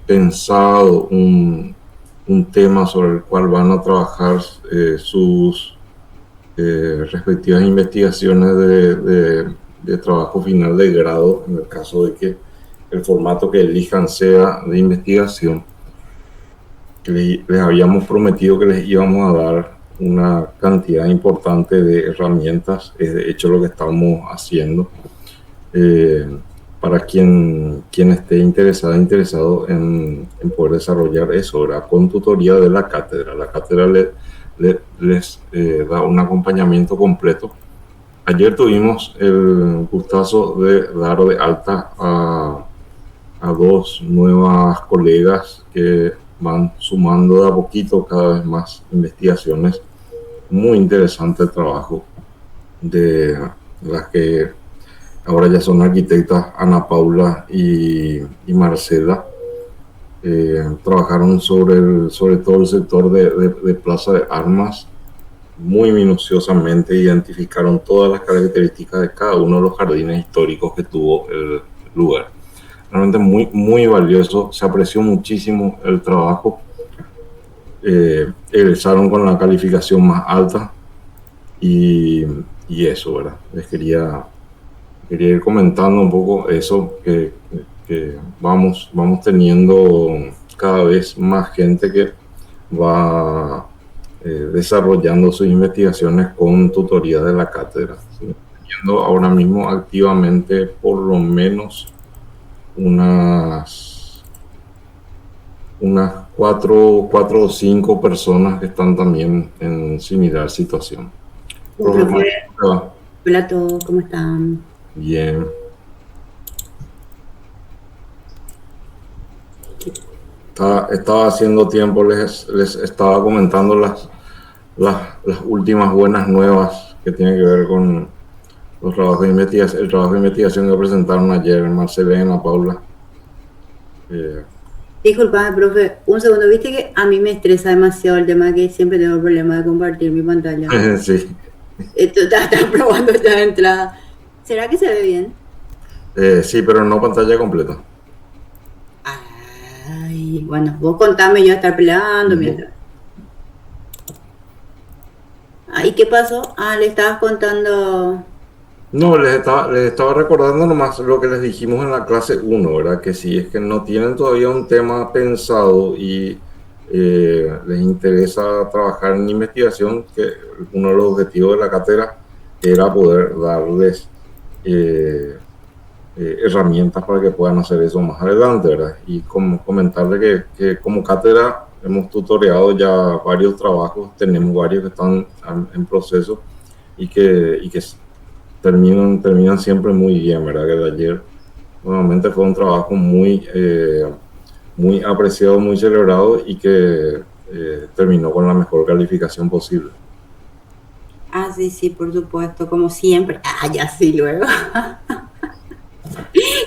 pensado un tema sobre el cual van a trabajar sus respectivas investigaciones de trabajo final de grado, en el caso de que el formato que elijan sea de investigación. Les habíamos prometido que les íbamos a dar una cantidad importante de herramientas, es de hecho lo que estamos haciendo. Para quien esté interesado en poder desarrollar eso, ¿verdad? Con tutoría de la cátedra. La cátedra les da un acompañamiento completo. Ayer tuvimos el gustazo de dar de alta a dos nuevas colegas que van sumando de a poquito cada vez más investigaciones. Muy interesante el trabajo de las que ahora ya son arquitectas, Ana Paula y Marcela. Trabajaron sobre todo el sector de Plaza de Armas. Muy minuciosamente identificaron todas las características de cada uno de los jardines históricos que tuvo el lugar. Realmente muy, muy valioso, se apreció muchísimo el trabajo. Egresaron con la calificación más alta y eso, ¿verdad? Les quería ir comentando un poco eso, que vamos teniendo cada vez más gente que va desarrollando sus investigaciones con tutoría de la cátedra. ¿Sí? Teniendo ahora mismo activamente por lo menos unas 4 o 5 personas que están también en similar situación. Profe, hola a todos, ¿cómo están? Bien. Estaba haciendo tiempo, les estaba comentando las últimas buenas nuevas que tienen que ver con los trabajos de investigación, el trabajo de investigación que presentaron ayer Marcelena, Paula. Disculpame, profe, un segundo, viste que a mí me estresa demasiado el tema de que siempre tengo el problema de compartir mi pantalla. Sí. Esto está probando esta entrada. ¿Será que se ve bien? Sí, pero no pantalla completa. Ay, bueno, vos contame, yo voy a estar peleando mientras. ¿Y qué pasó? Le estabas contando. No, les estaba recordando nomás lo que les dijimos en la clase 1, ¿verdad? Que si es que no tienen todavía un tema pensado y les interesa trabajar en investigación, que uno de los objetivos de la cátedra era poder darles herramientas para que puedan hacer eso más adelante, ¿verdad? Y como comentarle que como cátedra hemos tutoreado ya varios trabajos, tenemos varios que están en proceso y que terminan siempre muy bien, ¿verdad? Que de ayer nuevamente fue un trabajo muy apreciado, muy celebrado y que terminó con la mejor calificación posible. Sí, sí, por supuesto, como siempre. Ya sí, luego.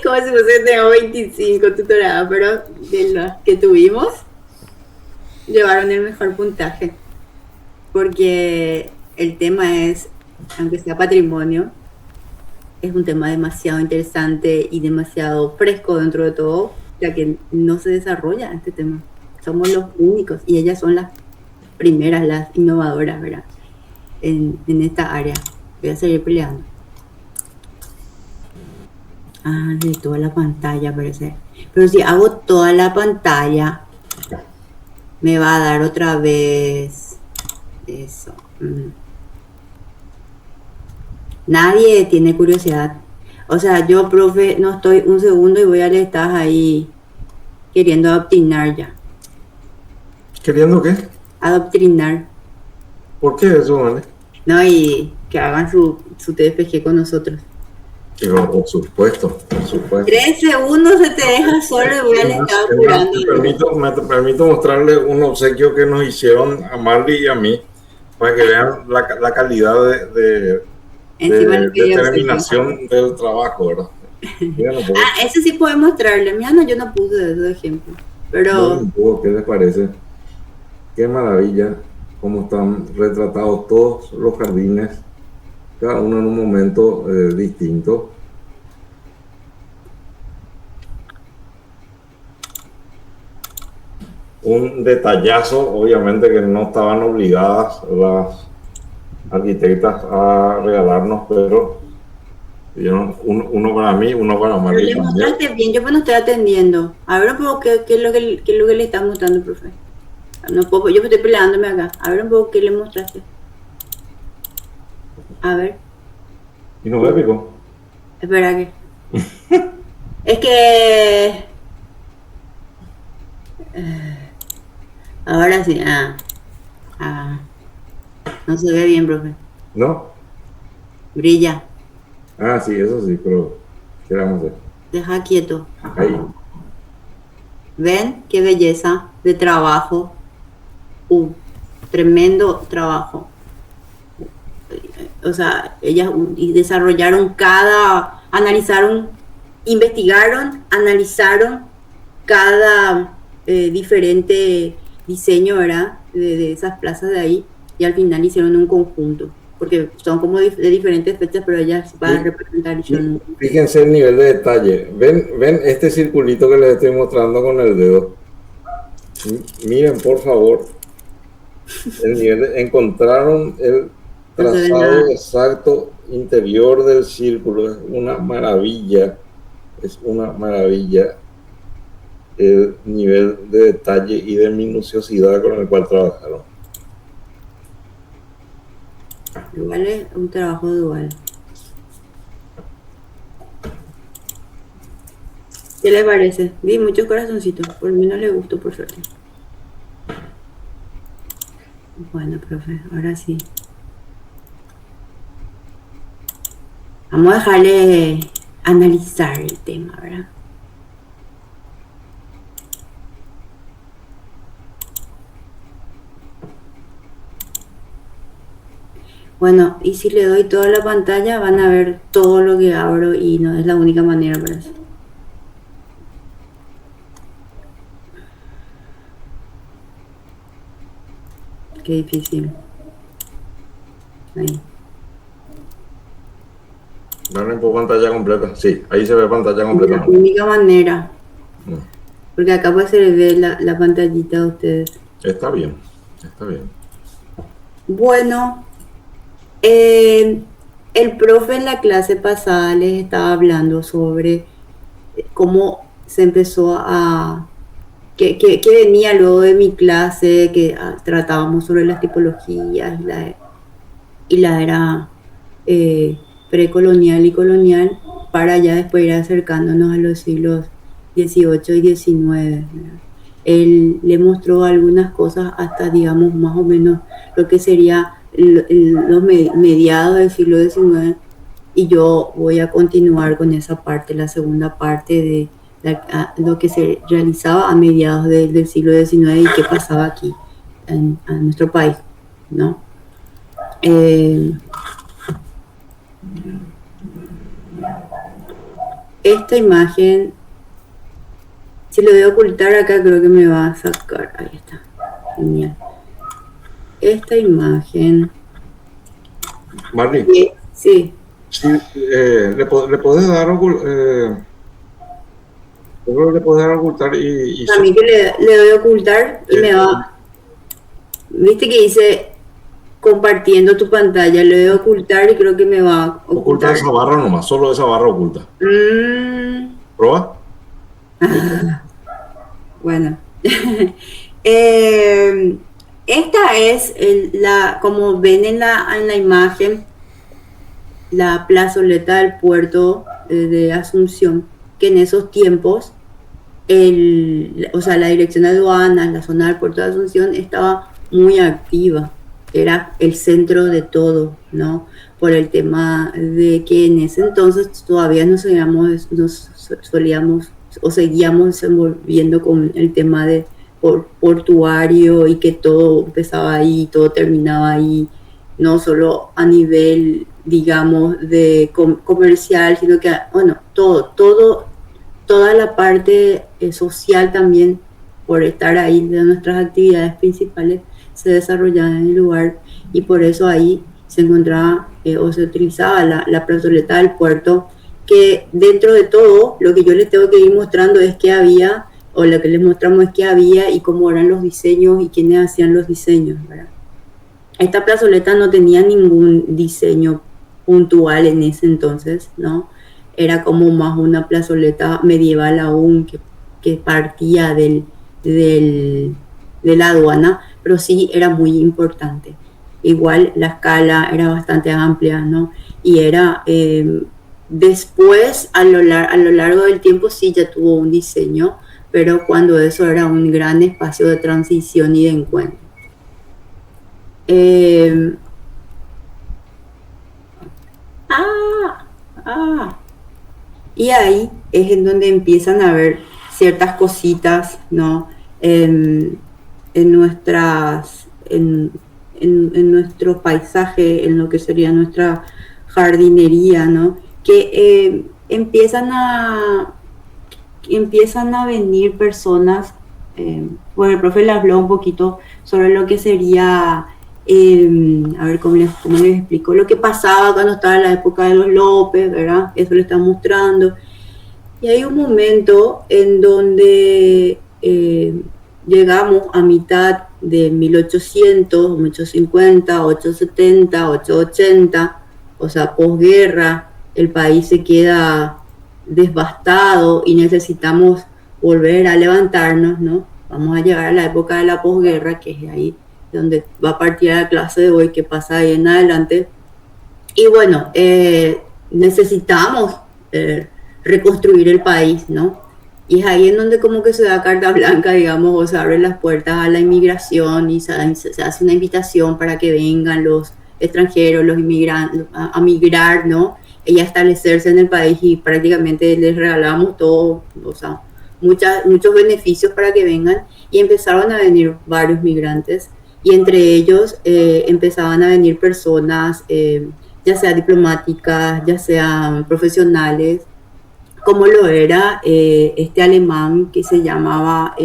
Como si fuese tengo 25 tutoradas, pero de las que tuvimos, llevaron el mejor puntaje. Porque el tema es, aunque sea patrimonio, es un tema demasiado interesante y demasiado fresco dentro de todo, ya que no se desarrolla este tema. Somos los únicos y ellas son las primeras, las innovadoras, ¿verdad? En esta área. Voy a seguir peleando. De toda la pantalla parece. Pero si hago toda la pantalla, me va a dar otra vez eso. Nadie tiene curiosidad. O sea, yo, profe, no estoy un segundo y voy a le estás ahí queriendo adoctrinar ya. ¿Queriendo qué? Adoctrinar. ¿Por qué eso, vale? No, y que hagan su TFG con nosotros. Pero, por supuesto, por supuesto. 3 segundos se te deja solo y voy a le estar apurando. Me permito mostrarle un obsequio que nos hicieron a Marley y a mí para que vean la calidad de determinación del trabajo, ¿verdad? Ese sí puede mostrarle. Mira, no, yo no puse ese ejemplo. Pero. ¿Qué les parece? Qué maravilla cómo están retratados todos los jardines, cada uno en un momento distinto. un detallazo, obviamente que no estaban obligadas las arquitectas a regalarnos, pero dieron uno para mí, uno para Pero Marley le también. mostraste bien, yo pues no estoy atendiendo. A ver un poco qué es lo qué es lo que le está mostrando, profe. No puedo, yo estoy peleándome acá. A ver un poco qué le mostraste. A ver, Y no épico. espera que. Es que. Ahora sí. Ah, no se ve bien, profe. ¿No? Brilla. Ah, sí, eso sí, pero ¿qué le vamos a hacer? Deja quieto. Ahí. ¿Ven qué belleza de trabajo? Un tremendo trabajo. O sea, ellas desarrollaron analizaron, investigaron, analizaron cada diferente diseño, ¿verdad? De esas plazas de ahí y al final hicieron un conjunto, porque son como de diferentes fechas, pero ellas van a representar. Fíjense el nivel de detalle. Ven este circulito que les estoy mostrando con el dedo. Miren, por favor, el nivel encontraron el trazado exacto interior del círculo. Es una maravilla. Es una maravilla el nivel de detalle y de minuciosidad con el cual trabajaron. Igual es un trabajo dual. ¿Qué les parece? Vi muchos corazoncitos, por lo menos les gustó, por suerte. Bueno, profe, ahora sí. Vamos a dejarle analizar el tema, ¿verdad? Bueno, y si le doy toda la pantalla van a ver todo lo que abro y no es la única manera para eso. Qué difícil. Ahí. Dale por pantalla completa. Sí, ahí se ve pantalla completa. Es la única manera. Porque acá pues se le ve la pantallita a ustedes. Está bien, está bien. Bueno, el profe en la clase pasada les estaba hablando sobre cómo se empezó que venía luego de mi clase, que tratábamos sobre las tipologías y la era precolonial y colonial, para ya después ir acercándonos a los siglos XVIII y XIX. Él le mostró algunas cosas hasta, digamos, más o menos lo que sería los mediados del siglo XIX, y yo voy a continuar con esa parte, la segunda parte de lo que se realizaba a mediados del siglo XIX y qué pasaba aquí en nuestro país, ¿no? Esta imagen, si lo voy a ocultar acá, creo que me va a sacar. Ahí está. Genial. Esta imagen. Marley. Sí. Le podés dar yo creo que le podés dar a ocultar y a mí que le doy a ocultar y me va. Viste que dice compartiendo tu pantalla, le doy a ocultar y creo que me va a ocultar esa barra nomás, solo esa barra oculta. ¿Proba? Bueno. Esta es como ven en la imagen, la plazoleta del puerto de Asunción, que en esos tiempos la dirección de aduanas, la zona del puerto de Asunción estaba muy activa, era el centro de todo, ¿no? Por el tema de que en ese entonces todavía nos solíamos o seguíamos desenvolviendo con el tema de portuario y que todo empezaba ahí, todo terminaba ahí, no solo a nivel, digamos, de comercial, sino que, bueno, toda la parte social también, por estar ahí de nuestras actividades principales, se desarrollaba en el lugar, y por eso ahí se encontraba o se utilizaba la plazoleta del puerto, que dentro de todo, lo que yo les tengo que ir mostrando es que había o lo que les mostramos es qué había y cómo eran los diseños y quiénes hacían los diseños, ¿verdad? Esta plazoleta no tenía ningún diseño puntual en ese entonces, ¿no? Era como más una plazoleta medieval aún que partía de la aduana, pero sí era muy importante. Igual la escala era bastante amplia, ¿no? Y era, después, a lo largo del tiempo sí ya tuvo un diseño, pero cuando eso era un gran espacio de transición y de encuentro. Eh, ah, ah. Y ahí es en donde empiezan a ver ciertas cositas, ¿no? En nuestras, en nuestro paisaje, en lo que sería nuestra jardinería, ¿no? Que empiezan a venir personas, bueno, el profe le habló un poquito sobre lo que sería, a ver cómo les explico, lo que pasaba cuando estaba en la época de los López, ¿verdad? Eso le está mostrando. Y hay un momento en donde llegamos a mitad de 1800, 1850, 870, 880, o sea, posguerra, el país se queda devastado y necesitamos volver a levantarnos, ¿no? Vamos a llegar a la época de la posguerra, que es ahí donde va a partir la clase de hoy, que pasa ahí en adelante. Y bueno, necesitamos reconstruir el país, ¿no? Y es ahí en donde como que se da carta blanca, digamos, o se abren las puertas a la inmigración y se hace una invitación para que vengan los extranjeros, los inmigrantes, a migrar, ¿no? Y a establecerse en el país, y prácticamente les regalamos todo, o sea, muchos beneficios para que vengan, y empezaron a venir varios migrantes, y entre ellos empezaban a venir personas, ya sea diplomáticas, ya sean profesionales, como lo era este alemán que se llamaba,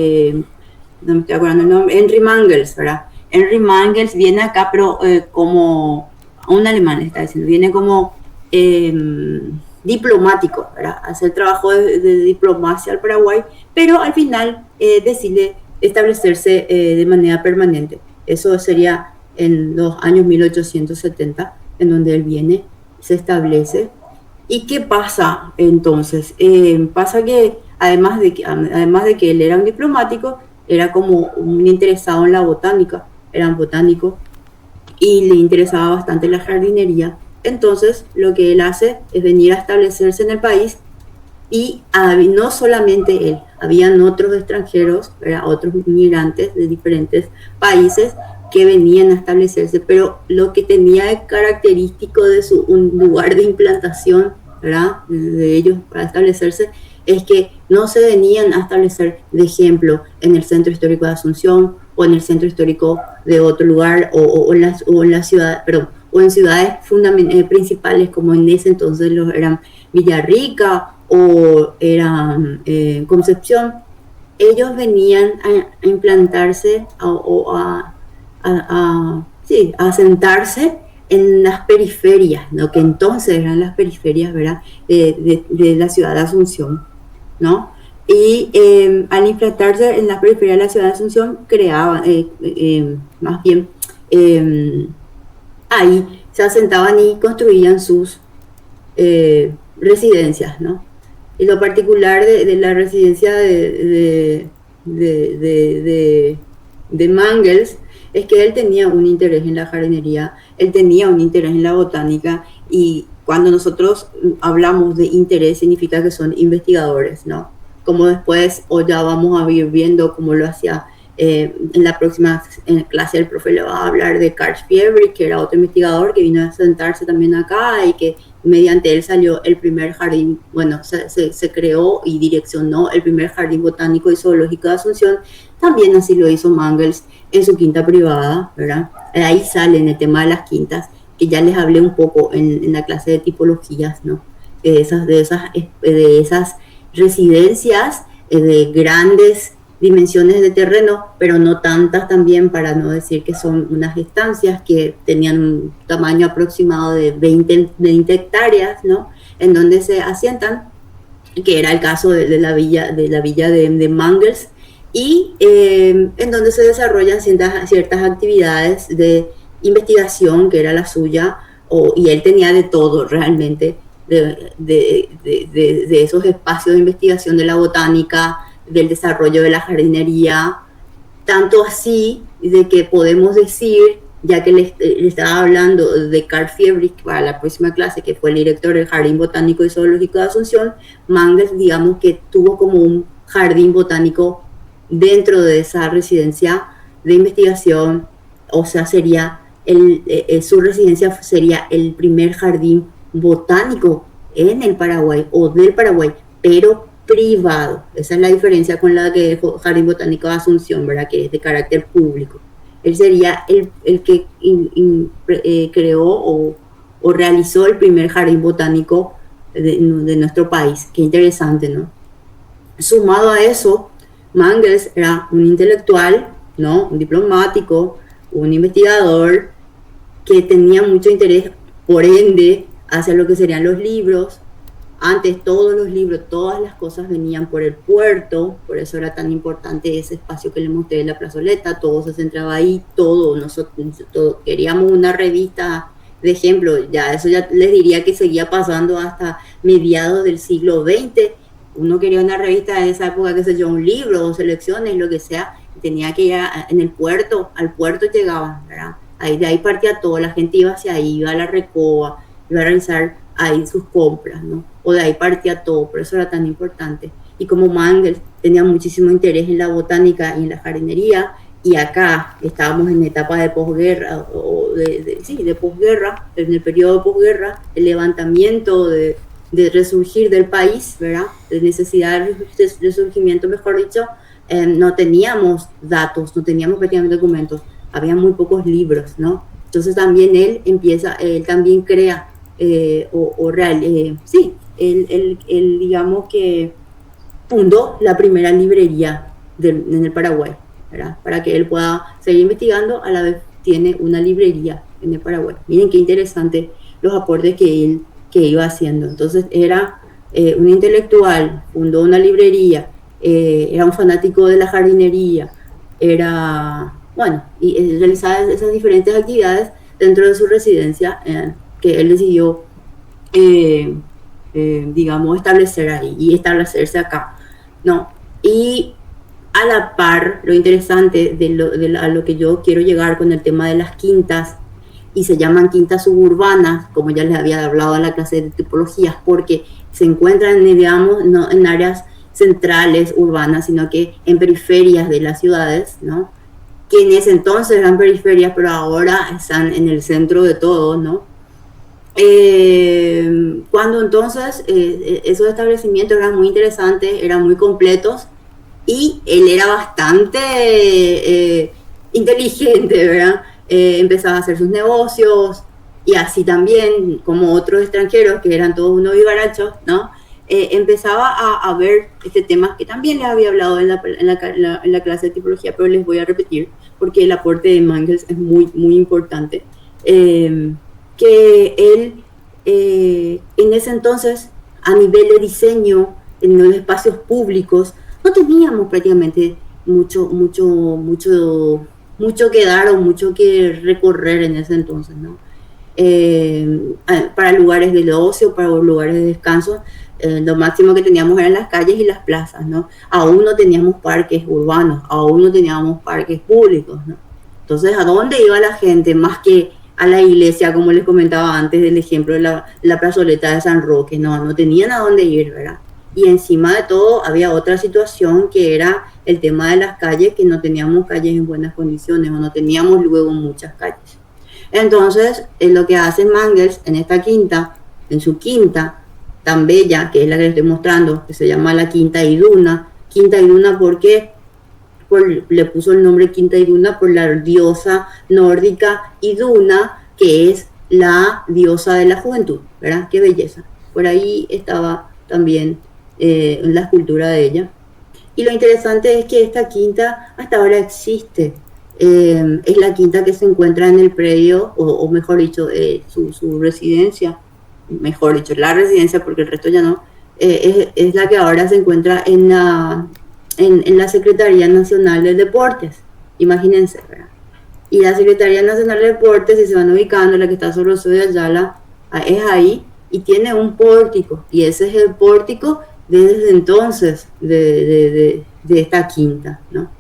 no me estoy acordando el nombre, Henry Mangels, ¿verdad? Henry Mangels viene acá, pero como, un alemán está diciendo, viene como diplomático, ¿verdad? Hacer trabajo de diplomacia al Paraguay, pero al final decide establecerse de manera permanente. Eso sería en los años 1870, en donde él viene, se establece. ¿Y qué pasa entonces? Pasa que además de que él era un diplomático, era como un interesado en la botánica, era un botánico, y le interesaba bastante la jardinería. Entonces lo que él hace es venir a establecerse en el país, y no solamente él, habían otros extranjeros, ¿verdad? Otros inmigrantes de diferentes países que venían a establecerse, pero lo que tenía de característico de un lugar de implantación, ¿verdad?, de ellos para establecerse, es que no se venían a establecer, de ejemplo, en el centro histórico de Asunción, o en el centro histórico de otro lugar, o en la ciudad, perdón, o en ciudades principales, como en ese entonces eran Villarrica o eran Concepción. Ellos venían a implantarse sí, a asentarse en las periferias, ¿no? Que entonces eran las periferias, ¿verdad?, de la ciudad de Asunción, ¿no? Y al implantarse en las periferias de la ciudad de Asunción, creaban, más bien, ahí se asentaban y construían sus residencias, ¿no? Y lo particular de la residencia de Mangels es que él tenía un interés en la jardinería, él tenía un interés en la botánica, y cuando nosotros hablamos de interés significa que son investigadores, ¿no? Como después, o ya vamos a ir viendo cómo lo hacía en la próxima clase, el profe le va a hablar de Carl Fiebrich, que era otro investigador que vino a sentarse también acá, y que mediante él salió el primer jardín, bueno, se creó y direccionó el primer jardín botánico y zoológico de Asunción. También así lo hizo Mangels en su quinta privada, ¿verdad? Ahí sale en el tema de las quintas, que ya les hablé un poco en la clase de tipologías, ¿no? De esas residencias de grandes dimensiones de terreno, pero no tantas también, para no decir que son unas estancias que tenían un tamaño aproximado de 20 hectáreas, ¿no? En donde se asientan que era el caso de la villa de Mangels, y en donde se desarrollan ciertas actividades de investigación, que era la suya, y él tenía de todo realmente, de esos espacios de investigación de la botánica, del desarrollo de la jardinería, tanto así de que podemos decir, ya que le estaba hablando de Carl Friedrich para la próxima clase, que fue el director del Jardín Botánico y Zoológico de Asunción, Mangels, digamos que tuvo como un jardín botánico dentro de esa residencia de investigación, o sea, sería su residencia sería el primer jardín botánico en el Paraguay o del Paraguay, pero privado. Esa es la diferencia con la que el Jardín Botánico de Asunción, ¿verdad? Que es de carácter público. Él sería el que creó o realizó el primer jardín botánico de nuestro país. Qué interesante, ¿no? Sumado a eso, Mangels era un intelectual, ¿no? Un diplomático, un investigador que tenía mucho interés, por ende, hacia lo que serían los libros. Antes todos los libros, todas las cosas venían por el puerto, por eso era tan importante ese espacio que le mostré en la plazoleta, todo se centraba ahí, nosotros queríamos una revista, de ejemplo, eso ya les diría que seguía pasando hasta mediados del siglo XX, uno quería una revista de esa época, qué sé yo, un libro, o selecciones, lo que sea, tenía que ir en el puerto, al puerto llegaban, ¿verdad? De ahí partía todo, la gente iba hacia ahí, iba a la Recoba, iba a realizar ahí sus compras, ¿no? O de ahí partía todo, por eso era tan importante. Y como Mangels tenía muchísimo interés en la botánica y en la jardinería, y acá estábamos en etapa de posguerra, de posguerra, en el periodo de posguerra, el levantamiento de resurgir del país, ¿verdad? De necesidad de resurgimiento, mejor dicho, no teníamos datos, no teníamos prácticamente documentos, había muy pocos libros, ¿no? Entonces también él también crea él digamos que fundó la primera librería en el Paraguay, ¿verdad? Para que él pueda seguir investigando, a la vez tiene una librería en el Paraguay. Miren qué interesante los aportes que iba haciendo. Entonces era un intelectual, fundó una librería, era un fanático de la jardinería, y realizaba esas diferentes actividades dentro de su residencia, que él decidió, digamos, establecer ahí y establecerse acá, ¿no? Y a la par, lo interesante a lo que yo quiero llegar con el tema de las quintas, y se llaman quintas suburbanas, como ya les había hablado en la clase de tipologías, porque se encuentran, digamos, no en áreas centrales urbanas, sino que en periferias de las ciudades, ¿no? Que en ese entonces eran periferias, pero ahora están en el centro de todo, ¿no? Cuando entonces esos establecimientos eran muy interesantes, eran muy completos, y él era bastante inteligente, ¿verdad? Empezaba a hacer sus negocios, y así también, como otros extranjeros que eran todos unos vivarachos, ¿no? Empezaba a ver este tema que también les había hablado en la clase de tipología, pero les voy a repetir porque el aporte de Mangels es muy, muy importante. Que él, en ese entonces, a nivel de diseño, en los espacios públicos, no teníamos prácticamente mucho que dar o mucho que recorrer en ese entonces, ¿no? Para lugares de ocio, para lugares de descanso, lo máximo que teníamos eran las calles y las plazas, ¿no? Aún no teníamos parques urbanos, aún no teníamos parques públicos, ¿no? Entonces, ¿a dónde iba la gente? Más que a la iglesia, como les comentaba antes del ejemplo de la plazoleta de San Roque, no tenían a dónde ir, ¿verdad? Y encima de todo había otra situación que era el tema de las calles, que no teníamos calles en buenas condiciones, o no teníamos luego muchas calles. Entonces, lo que hace Mangels en esta quinta, en su quinta tan bella, que es la que les estoy mostrando, que se llama la Quinta Iduna. Quinta Iduna, ¿por qué? Le puso el nombre Quinta Iduna por la diosa nórdica Iduna, que es la diosa de la juventud, ¿verdad? Qué belleza. Por ahí estaba también la escultura de ella. Y lo interesante es que esta quinta hasta ahora existe. Es la quinta que se encuentra en el predio, o mejor dicho, su residencia, mejor dicho, la residencia, porque el resto ya no, es la que ahora se encuentra en la Secretaría Nacional de Deportes, imagínense, ¿verdad? Y la Secretaría Nacional de Deportes, si se van ubicando, la que está sobre Soy de Ayala, es ahí y tiene un pórtico. Y ese es el pórtico desde entonces de esta quinta, ¿no?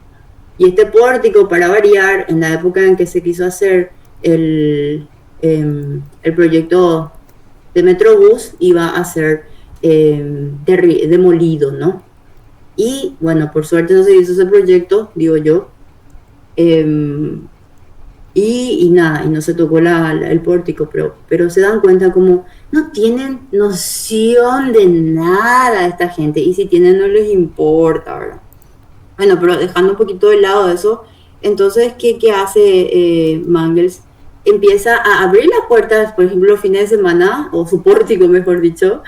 Y este pórtico, para variar, en la época en que se quiso hacer el proyecto de Metrobús, iba a ser demolido, ¿no? Y bueno, por suerte no se hizo ese proyecto, digo yo. Y nada, y no se tocó el pórtico, pero se dan cuenta como no tienen noción de nada esta gente, y si tienen no les importa, ¿verdad? Bueno, pero dejando un poquito de lado eso, entonces, ¿qué hace Mangels? Empieza a abrir las puertas, por ejemplo, los fines de semana, o su pórtico, mejor dicho,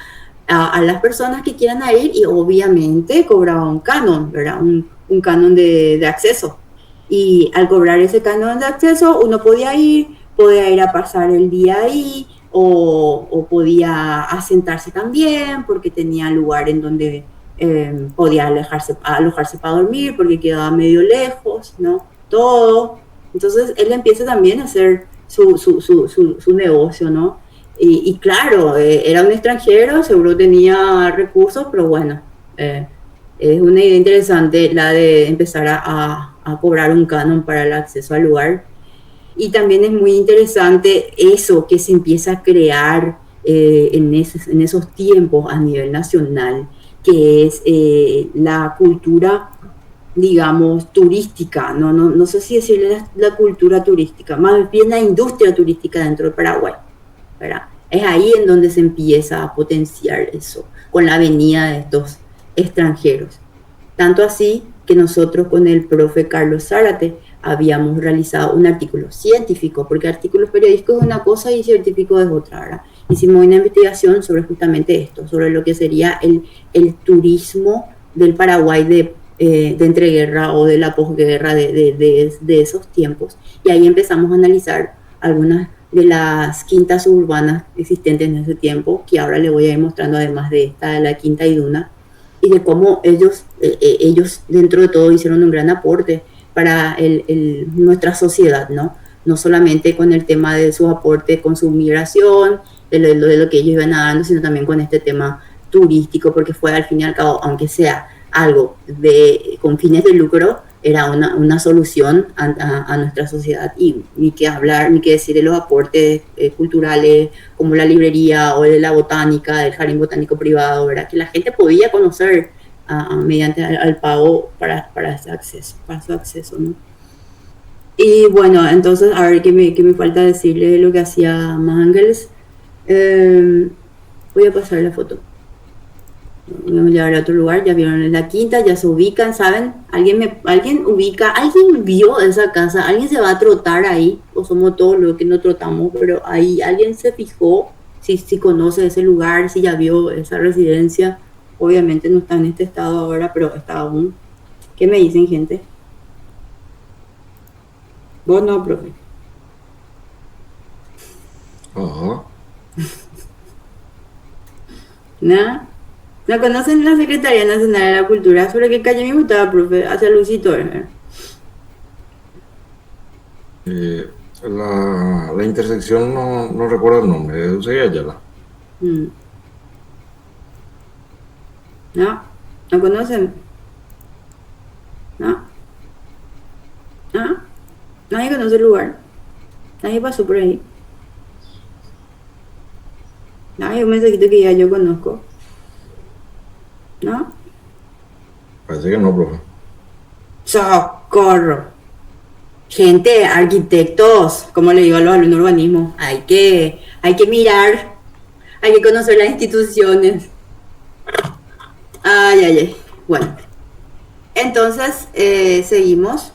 a las personas que quieran ir, y obviamente cobraba un canon, ¿verdad? Un canon de acceso. Y al cobrar ese canon de acceso, uno podía ir a pasar el día ahí, o podía asentarse también, porque tenía lugar en donde podía alojarse para dormir, porque quedaba medio lejos, ¿no? Todo. Entonces él empieza también a hacer su negocio, ¿no? Y claro, era un extranjero, seguro tenía recursos, pero bueno, es una idea interesante la de empezar a cobrar un canon para el acceso al lugar. Y también es muy interesante eso que se empieza a crear en esos tiempos a nivel nacional, que es la cultura, digamos, turística, no sé si decirle la cultura turística, más bien la industria turística dentro de Paraguay, ¿verdad? Es ahí en donde se empieza a potenciar eso, con la venida de estos extranjeros. Tanto así que nosotros con el profe Carlos Zárate habíamos realizado un artículo científico, porque artículos periodísticos es una cosa y científico es otra, ¿verdad? Hicimos una investigación sobre justamente esto, sobre lo que sería el turismo del Paraguay de entreguerra o de la posguerra de esos tiempos. Y ahí empezamos a analizar algunas de las quintas suburbanas existentes en ese tiempo, que ahora les voy a ir mostrando, además de esta, de la Quinta Iduna, y de cómo ellos dentro de todo hicieron un gran aporte para nuestra sociedad, ¿no? No solamente con el tema de su aporte con su migración, de lo que ellos iban dando, sino también con este tema turístico, porque fue al fin y al cabo, aunque sea algo con fines de lucro, era una solución a nuestra sociedad. Y ni que hablar, ni que decir de los aportes culturales, como la librería o de la botánica, del jardín botánico privado, ¿verdad? Que la gente podía conocer mediante al pago para ese acceso, para su acceso, ¿no? Y bueno, entonces, a ver, ¿qué me falta decirle de lo que hacía Mangels? Voy a pasar la foto. Vamos a llevar a otro lugar, ya vieron en la quinta, ya se ubican, ¿saben? Alguien ubica, alguien vio esa casa, alguien se va a trotar ahí, o somos todos los que no trotamos, pero ahí alguien se fijó, si conoce ese lugar, si ya vio esa residencia. Obviamente no está en este estado ahora, pero está aún. ¿Qué me dicen, gente? Vos no, profe. ¿Nada? ¿No conocen la Secretaría Nacional de la Cultura? ¿Sobre qué calle me gustaba, profe? Hacia Luisito, La intersección no recuerdo el nombre, es Eusebio Ayala. ¿No? ¿No conocen? ¿No? ¿No? Nadie conoce el lugar. Nadie pasó por ahí. Nadie un mensajito que ya yo conozco. ¿No? Parece que no, profe. ¡Socorro! Gente, arquitectos, como le digo a los alumnos de urbanismo, hay que mirar, hay que conocer las instituciones. Ay. Bueno, entonces seguimos.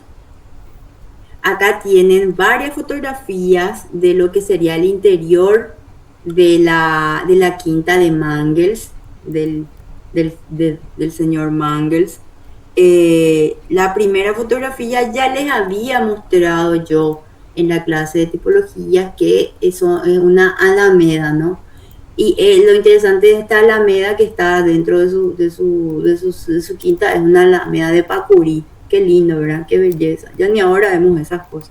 Acá tienen varias fotografías de lo que sería el interior de la quinta de Mangels, del señor Mangels. La primera fotografía ya les había mostrado yo en la clase de tipología, que eso es una alameda, ¿no? Y lo interesante de esta alameda que está dentro de su quinta es una alameda de Pacurí. Qué lindo, ¿verdad? Qué belleza. Ya ni ahora vemos esas cosas.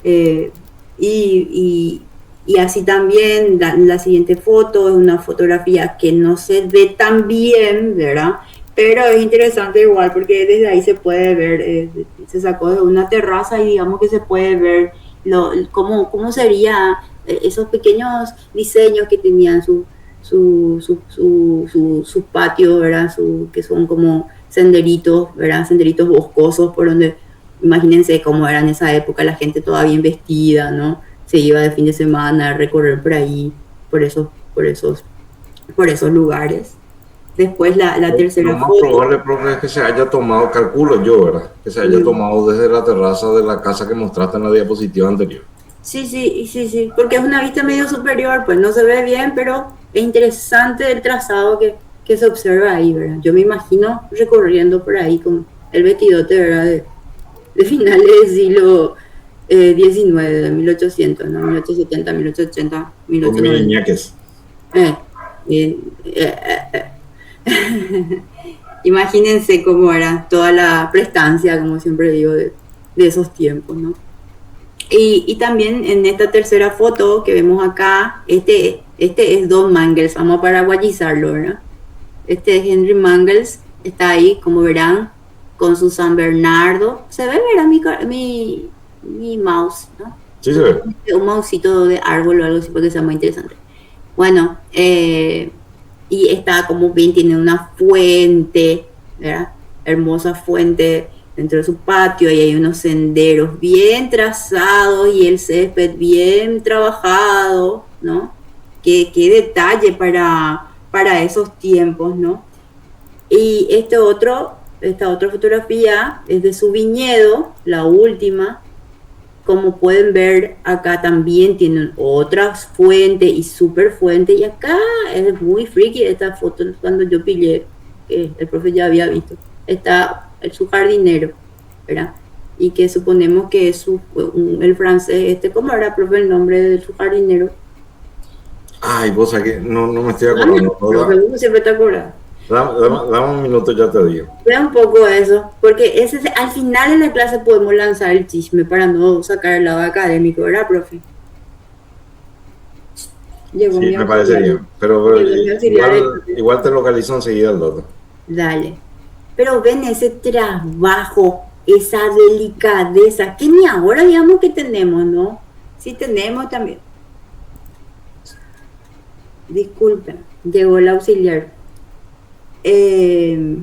Eh, y, y así también la siguiente foto es una fotografía que no se ve tan bien, ¿verdad? Pero es interesante igual porque desde ahí se puede ver, se sacó de una terraza y digamos que se puede ver cómo sería esos pequeños diseños que tenían sus patios, ¿verdad? Que son como senderitos, ¿verdad? Senderitos boscosos por donde, imagínense cómo era en esa época, la gente toda bien vestida, ¿no? Se iba de fin de semana a recorrer por ahí, por esos, por esos, por esos lugares. Después la Lo tercera más foto. probable, profe, es que se haya tomado, calculo yo, ¿verdad? Que se haya tomado desde la terraza de la casa que mostraste en la diapositiva anterior. Sí, sí, sí, sí, porque es una vista medio superior, pues no se ve bien, pero es interesante el trazado que se observa ahí, ¿verdad? Yo me imagino recorriendo por ahí con el vestidote, ¿verdad? De finales del siglo XIX, de 1800, ¿no? 1870, 1880, Con mis 1890. ñaques. Eh, eh, eh, Imagínense cómo era toda la prestancia, como siempre digo, de esos tiempos, ¿no? Y también en esta tercera foto que vemos acá, este es Don Mangles, vamos a paraguayizarlo, ¿verdad? Este es Henry Mangles, está ahí, como verán, con su San Bernardo. Se ve, ¿verdad? Mi mouse, ¿no? Sí, se Yo ve. tengo un mousito de árbol o algo así porque sea muy interesante. Bueno, y está como bien, tiene una fuente, ¿verdad? Hermosa fuente dentro de su patio y hay unos senderos bien trazados y el césped bien trabajado, ¿no? Qué detalle para esos tiempos, ¿no? Y esta otra fotografía es de su viñedo, la última. Como pueden ver, acá también tienen otras fuentes y super fuentes. Y acá es muy freaky esta foto cuando yo pillé, que el profe ya había visto. Está su jardinero, ¿verdad? Y que suponemos que es el francés, ¿cómo era, profe, el nombre de su jardinero? Ay, vos aquí, no me estoy Dame, acordando. profe, uno siempre te acuerdas. Dame un minuto, ya te digo. Vea un poco eso, porque al final de la clase podemos lanzar el chisme para no sacar el lado académico, ¿verdad, profe? Llegó Sí, mi me parece auxiliar. bien. Pero Llegó mi auxiliar. igual te localizo enseguida el dato. Dale. Pero ven ese trabajo, esa delicadeza, que ni ahora digamos que tenemos, ¿no? Sí tenemos también. Disculpen, llegó el auxiliar. Eh,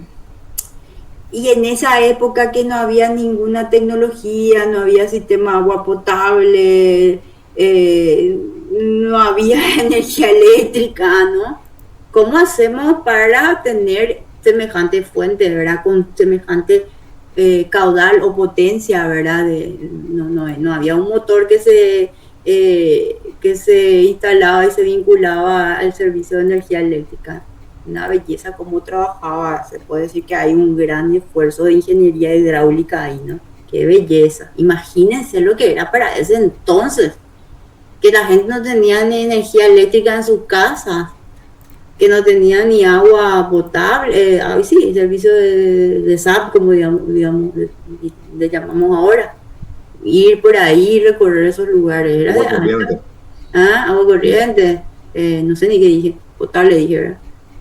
y en esa época que no había ninguna tecnología, no había sistema de agua potable, no había energía eléctrica, ¿no? ¿Cómo hacemos para tener semejante fuente, ¿verdad? Con semejante caudal o potencia, ¿verdad? No había un motor que se instalaba y se vinculaba al servicio de energía eléctrica. Una belleza cómo trabajaba, se puede decir que hay un gran esfuerzo de ingeniería hidráulica ahí, ¿no? Qué belleza. Imagínense lo que era para ese entonces, que la gente no tenía ni energía eléctrica en sus casas, que no tenía ni agua potable, sí, servicio de SAP, como le llamamos ahora. Ir por ahí, recorrer esos lugares, era de Agua alta. corriente. Agua corriente, no sé ni qué dije, potable dije, ¿verdad?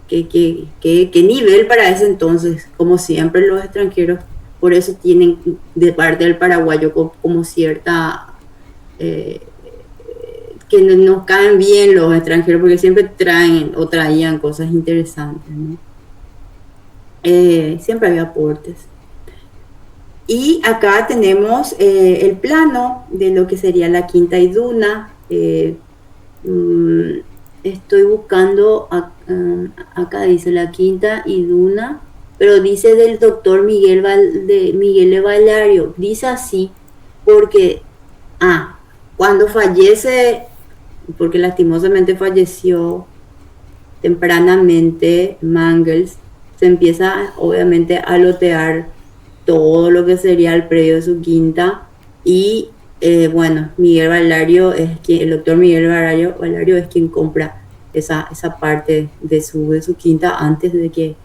¿Qué nivel para ese entonces? Como siempre los extranjeros, por eso tienen de parte del paraguayo como cierta... Eh, que nos caen bien los extranjeros porque siempre traen o traían cosas interesantes, ¿no? Siempre había aportes. Y acá tenemos el plano de lo que sería la Quinta Iduna. Estoy buscando, acá dice la Quinta Iduna, pero dice del doctor Miguel de Valario. Dice así porque, cuando fallece, porque lastimosamente falleció tempranamente Mangles, se empieza obviamente a lotear todo lo que sería el predio de su quinta y bueno, Miguel Valario es quien, el doctor Miguel Valario es quien compra esa parte de su quinta antes de que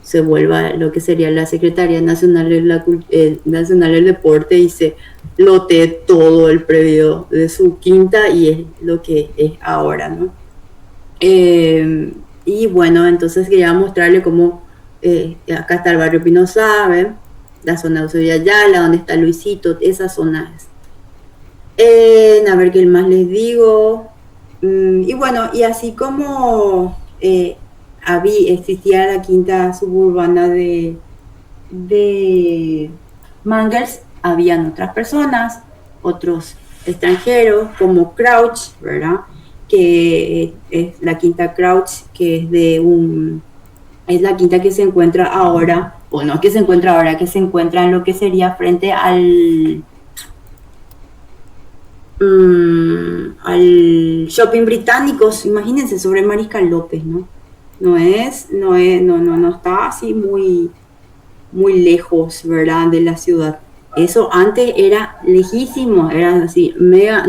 se vuelva lo que sería la Secretaría Nacional Nacional del Deporte y se lotee todo el predio de su quinta y es lo que es ahora, ¿no? Y bueno, entonces quería mostrarle cómo acá está el barrio Pino Sabe, la zona de Eusebio Ayala, donde está Luisito, esa zona es. A ver qué más les digo. Y bueno, y así como existía la quinta suburbana de Mangers, habían otras personas, otros extranjeros, como Crouch, ¿verdad? Que es la quinta Crouch, que es la quinta que se encuentra ahora, o no que se encuentra ahora, que se encuentra en lo que sería frente al Shopping Británicos, imagínense, sobre Mariscal López, ¿no? No está así muy lejos, ¿verdad? De la ciudad. Eso antes era lejísimo, era así, mega,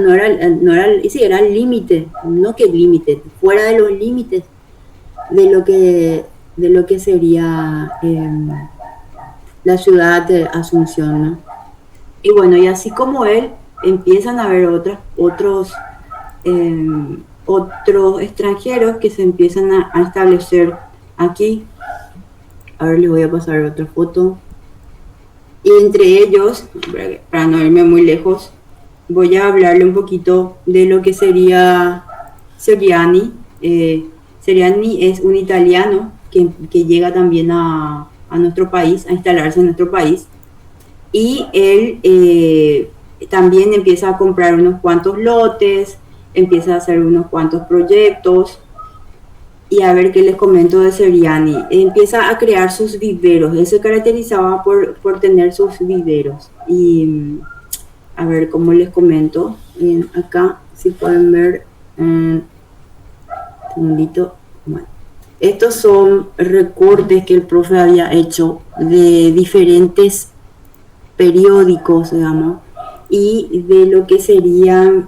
sí, era el límite, no que límite, fuera de los límites de lo que sería la ciudad de Asunción, ¿no? Y bueno, y así como él, empiezan a haber otros extranjeros que se empiezan a establecer aquí. A ver, les voy a pasar otra foto. Y entre ellos, para no irme muy lejos, voy a hablarle un poquito de lo que sería Seriani. Seriani es un italiano que llega también a nuestro país, a instalarse en nuestro país. Y él también empieza a comprar unos cuantos lotes, empieza a hacer unos cuantos proyectos. Y a ver qué les comento de Seriani. Empieza a crear sus viveros. Él se caracterizaba por tener sus viveros. Y a ver cómo les comento. Acá, si pueden ver, un segundito. Bueno, estos son recortes que el profe había hecho de diferentes periódicos, digamos, y de lo que serían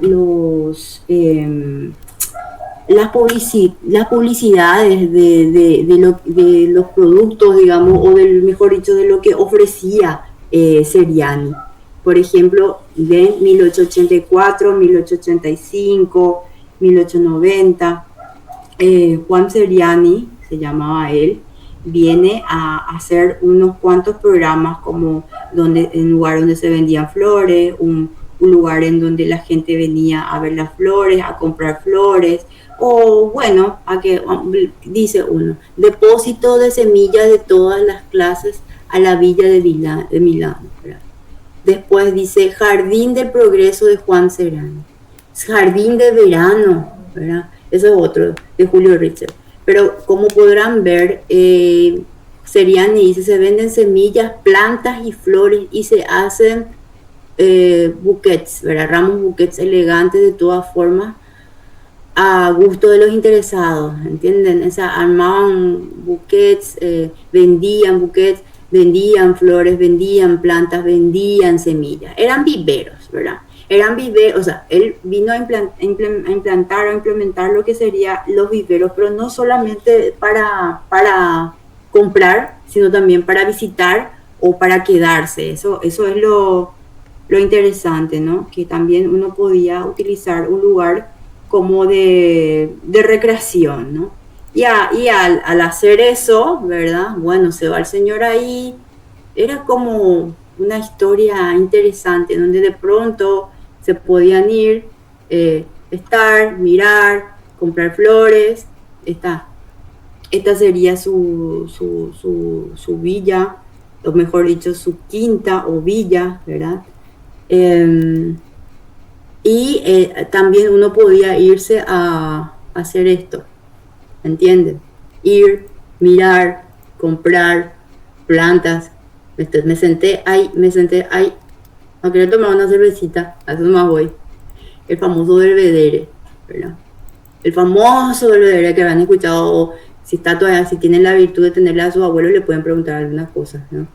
las publicidades de los productos, digamos, o mejor dicho, de lo que ofrecía Seriani. Por ejemplo, de 1884, 1885, 1890, Juan Seriani, se llamaba él, viene a hacer unos cuantos programas como en lugar donde se vendían flores, un lugar en donde la gente venía a ver las flores, a comprar flores, o bueno, dice uno, depósito de semillas de todas las clases a la villa de Milán, ¿verdad? Después dice Jardín del Progreso de Juan Seriani, Jardín de Verano, ¿verdad? Eso es otro, de Julio Richter. Pero como podrán ver, Seriani dice, se venden semillas, plantas y flores y se hacen buquets, ¿verdad? Ramos buquets elegantes de todas formas, a gusto de los interesados, ¿entienden? O sea, armaban buquets, vendían flores, vendían plantas, vendían semillas. Eran viveros, ¿verdad? Eran viveros, o sea, él vino a implantar o implementar lo que serían los viveros, pero no solamente para comprar, sino también para visitar o para quedarse. Eso es lo interesante, ¿no? Que también uno podía utilizar un lugar como de recreación, ¿no? Y al hacer eso, ¿verdad? Bueno, se va el señor ahí. Era como una historia interesante, donde de pronto se podían ir, estar, mirar, comprar flores. Esta sería su villa, o mejor dicho, su quinta o villa, ¿verdad? También uno podía irse a hacer esto, ¿entienden? Ir, mirar, comprar plantas. Me senté ahí, a querer tomar una cervecita, a eso más voy. El famoso Belvedere, ¿verdad? El famoso Belvedere que habrán escuchado, si tienen la virtud de tenerle a sus abuelos, le pueden preguntar algunas cosas, ¿no?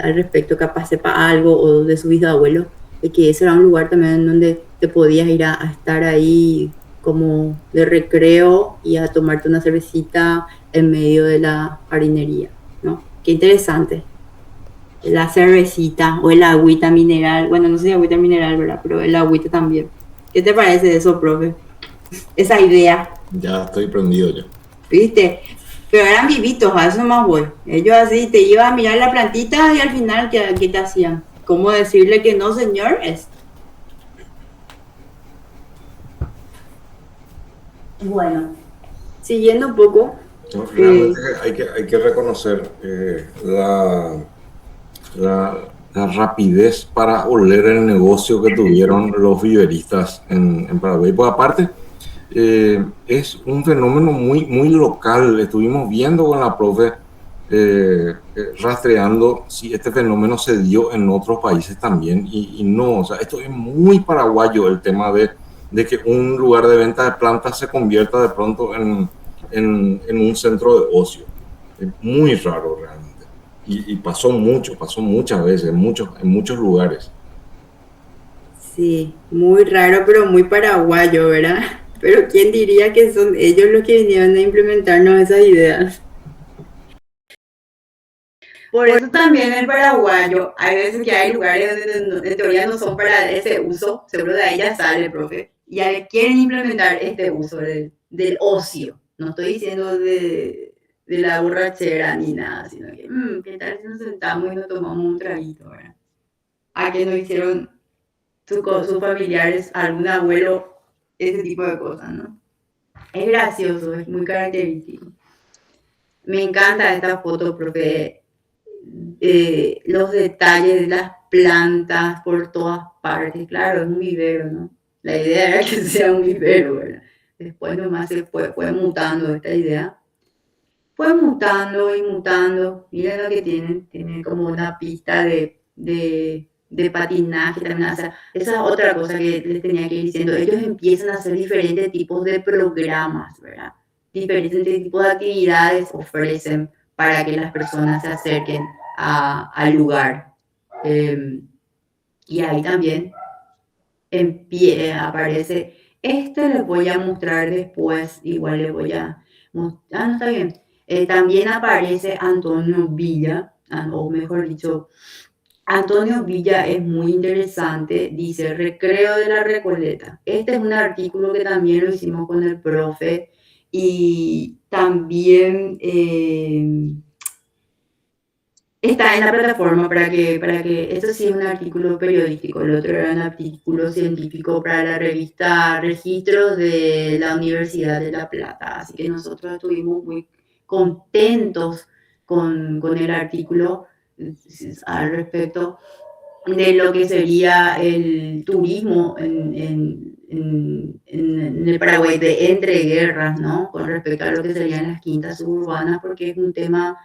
Al respecto, capaz sepa algo, o de su bisabuelo, de que ese era un lugar también donde te podías ir a estar ahí como de recreo y a tomarte una cervecita en medio de la harinería, ¿no? Qué interesante. La cervecita o el agüita mineral, bueno, no sé si agüita mineral, ¿verdad? Pero el agüita también. ¿Qué te parece de eso, profe? Esa idea, Ya estoy prendido ya. ¿viste? Pero eran vivitos, a eso más voy. Ellos así te iban a mirar la plantita y al final, ¿qué te hacían? ¿Cómo decirle que no, señor? Bueno, siguiendo un poco. No, eh, realmente hay que reconocer la rapidez para oler el negocio que tuvieron los viveristas en Paraguay. Pues aparte, es un fenómeno muy local. Estuvimos viendo con la profe, rastreando si este fenómeno se dio en otros países también y no, o sea, esto es muy paraguayo el tema de que un lugar de venta de plantas se convierta de pronto en un centro de ocio. Es muy raro realmente. Y pasó mucho, pasó muchas veces, en muchos lugares. sí, muy raro, pero muy paraguayo, ¿verdad? Pero ¿quién diría que son ellos los que vinieron a implementarnos esas ideas? Por eso también el paraguayo, hay veces que hay lugares donde en teoría no son para ese uso, seguro de ahí ya sale, profe, y ya quieren implementar este uso del ocio. No estoy diciendo de la borrachera ni nada, sino que, ¿qué tal si nos sentamos y nos tomamos un traguito, ¿verdad? A que nos hicieron sus familiares, algún abuelo, ese tipo de cosas, ¿no? Es gracioso, es muy característico. Me encanta esta foto, profe, los detalles de las plantas por todas partes. Claro, es un vivero, ¿no? La idea era que sea un vivero, ¿verdad? Después nomás fue mutando esta idea. Fue mutando y mutando. Miren lo que tienen. Tienen como una pista de patinaje también. O sea, esa es otra cosa que les tenía que ir diciendo. Ellos empiezan a hacer diferentes tipos de programas, ¿verdad? Diferentes tipos de actividades ofrecen para que las personas se acerquen al lugar. Eh, y ahí también aparece, este les voy a mostrar después, igual les voy a mostrar, no está bien. También aparece Antonio Villa, o mejor dicho, Antonio Villa es muy interesante, dice Recreo de la Recoleta. Este es un artículo que también lo hicimos con el profe y también está en la plataforma esto sí es un artículo periodístico, el otro era un artículo científico para la revista Registros de la Universidad de La Plata, así que nosotros estuvimos muy contentos con el artículo al respecto de lo que sería el turismo en el Paraguay de entreguerras, ¿no? Con respecto a lo que serían las quintas suburbanas, porque es un tema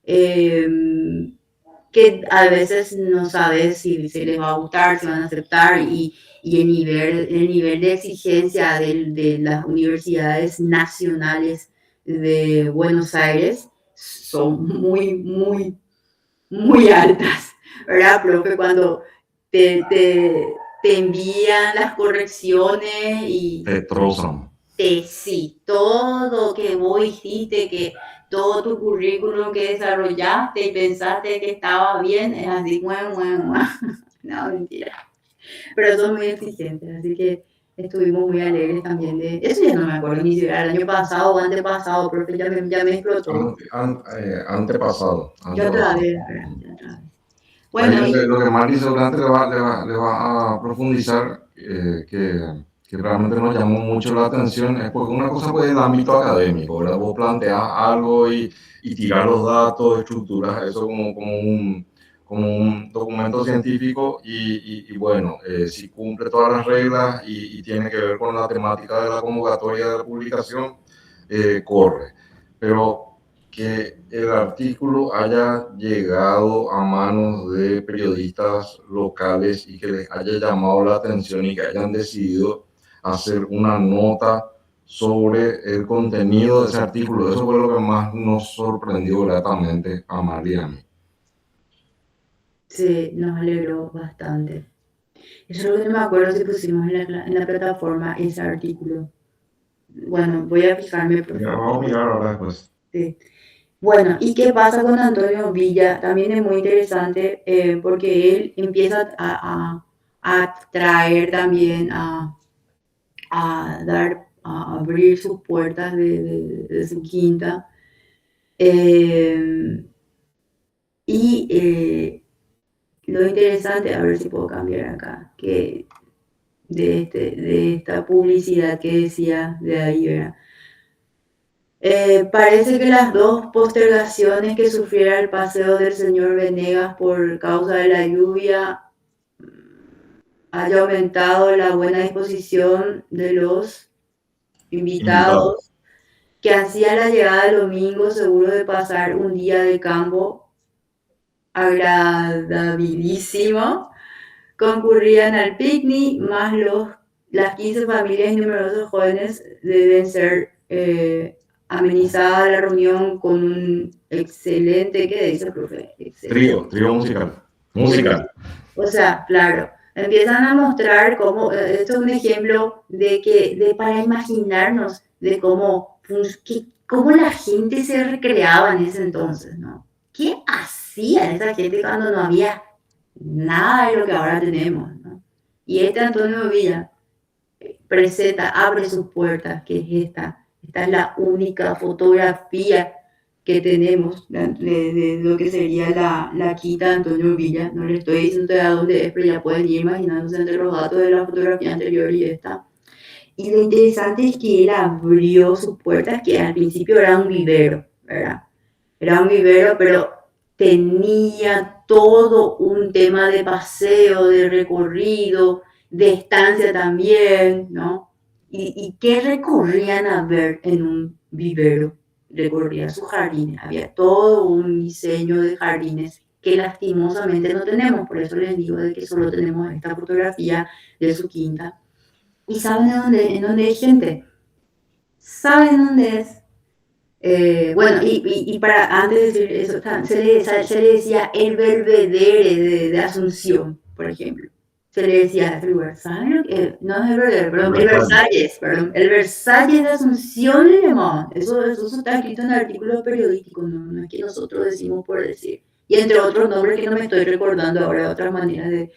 eh, que a veces no sabes si les va a gustar, si van a aceptar y el nivel de exigencia de las universidades nacionales de Buenos Aires son muy altas, ¿verdad, profe? Cuando te, te, te envían las correcciones y Te trozan. sí, todo que vos hiciste, que todo tu currículum que desarrollaste y pensaste que estaba bien, es así, no, mentira. Pero son muy exigentes, así que estuvimos muy alegres también de eso. Ya no me acuerdo ni si era el año pasado o antepasado, porque ya me explotó. Antepasado, Yo otra antepasado. vez, ¿verdad? Yo otra vez. Ahí Bueno, y lo que Mari seguramente le va a profundizar, que realmente nos llamó mucho la atención, es porque una cosa pues es el ámbito académico, ¿verdad? Vos planteás algo y tirás los datos, estructuras eso como un documento científico y bueno, si cumple todas las reglas y tiene que ver con la temática de la convocatoria de la publicación, corre. Pero que el artículo haya llegado a manos de periodistas locales y que les haya llamado la atención y que hayan decidido hacer una nota sobre el contenido de ese artículo. Eso fue lo que más nos sorprendió gratamente a María y a mí. sí, nos alegró bastante. Eso es lo que no me acuerdo si pusimos en la plataforma ese artículo. Bueno, voy a fijarme, profe. Vamos a mirar ahora después. Sí. Bueno, ¿y qué pasa con Antonio Villa? También es muy interesante porque él empieza a traer también, a abrir sus puertas de su quinta. Eh, y lo interesante, a ver si puedo cambiar acá, que de esta publicidad que decía de ahí, ¿verdad? Parece que las dos postergaciones que sufriera el paseo del señor Venegas por causa de la lluvia haya aumentado la buena disposición de los Invitado. invitados que hacía la llegada del domingo seguro de pasar un día de campo agradabilísimo. Concurrían al picnic, más las 15 familias y numerosos jóvenes deben ser amenizada la reunión con un excelente, ¿qué dice el profe? Excelente. Trío musical. Musical. O sea, claro, empiezan a mostrar cómo, esto es un ejemplo para imaginarnos de cómo la gente se recreaba en ese entonces, ¿no? ¿Qué hacía esa gente cuando no había nada de lo que ahora tenemos, ¿no? Y este Antonio Villa abre sus puertas, que es esta es la única fotografía que tenemos de lo que sería la quinta de Antonio Villa. No le estoy diciendo de dónde es, pero ya pueden ir imaginándose entre los datos de la fotografía anterior y esta. Y lo interesante es que él abrió sus puertas, que al principio era un vivero, ¿verdad? Era un vivero, pero tenía todo un tema de paseo, de recorrido, de estancia también, ¿no? ¿Y qué recorrían a ver en un vivero? Recorrían sus jardines, había todo un diseño de jardines que lastimosamente no tenemos, por eso les digo de que solo tenemos esta fotografía de su quinta. ¿Y saben en dónde hay gente? ¿Saben dónde es? Bueno, y para antes de decir eso, se le decía el Belvedere de Asunción, por ejemplo. Se le decía a este lugar, ¿saben lo que? No es el Belvedere, perdón, el Versalles, perdón, el Versalles de Asunción le llamaban. Eso está escrito en artículos periodísticos, no es que nosotros decimos por decir. Y entre otros nombres que no me estoy recordando ahora, de otras maneras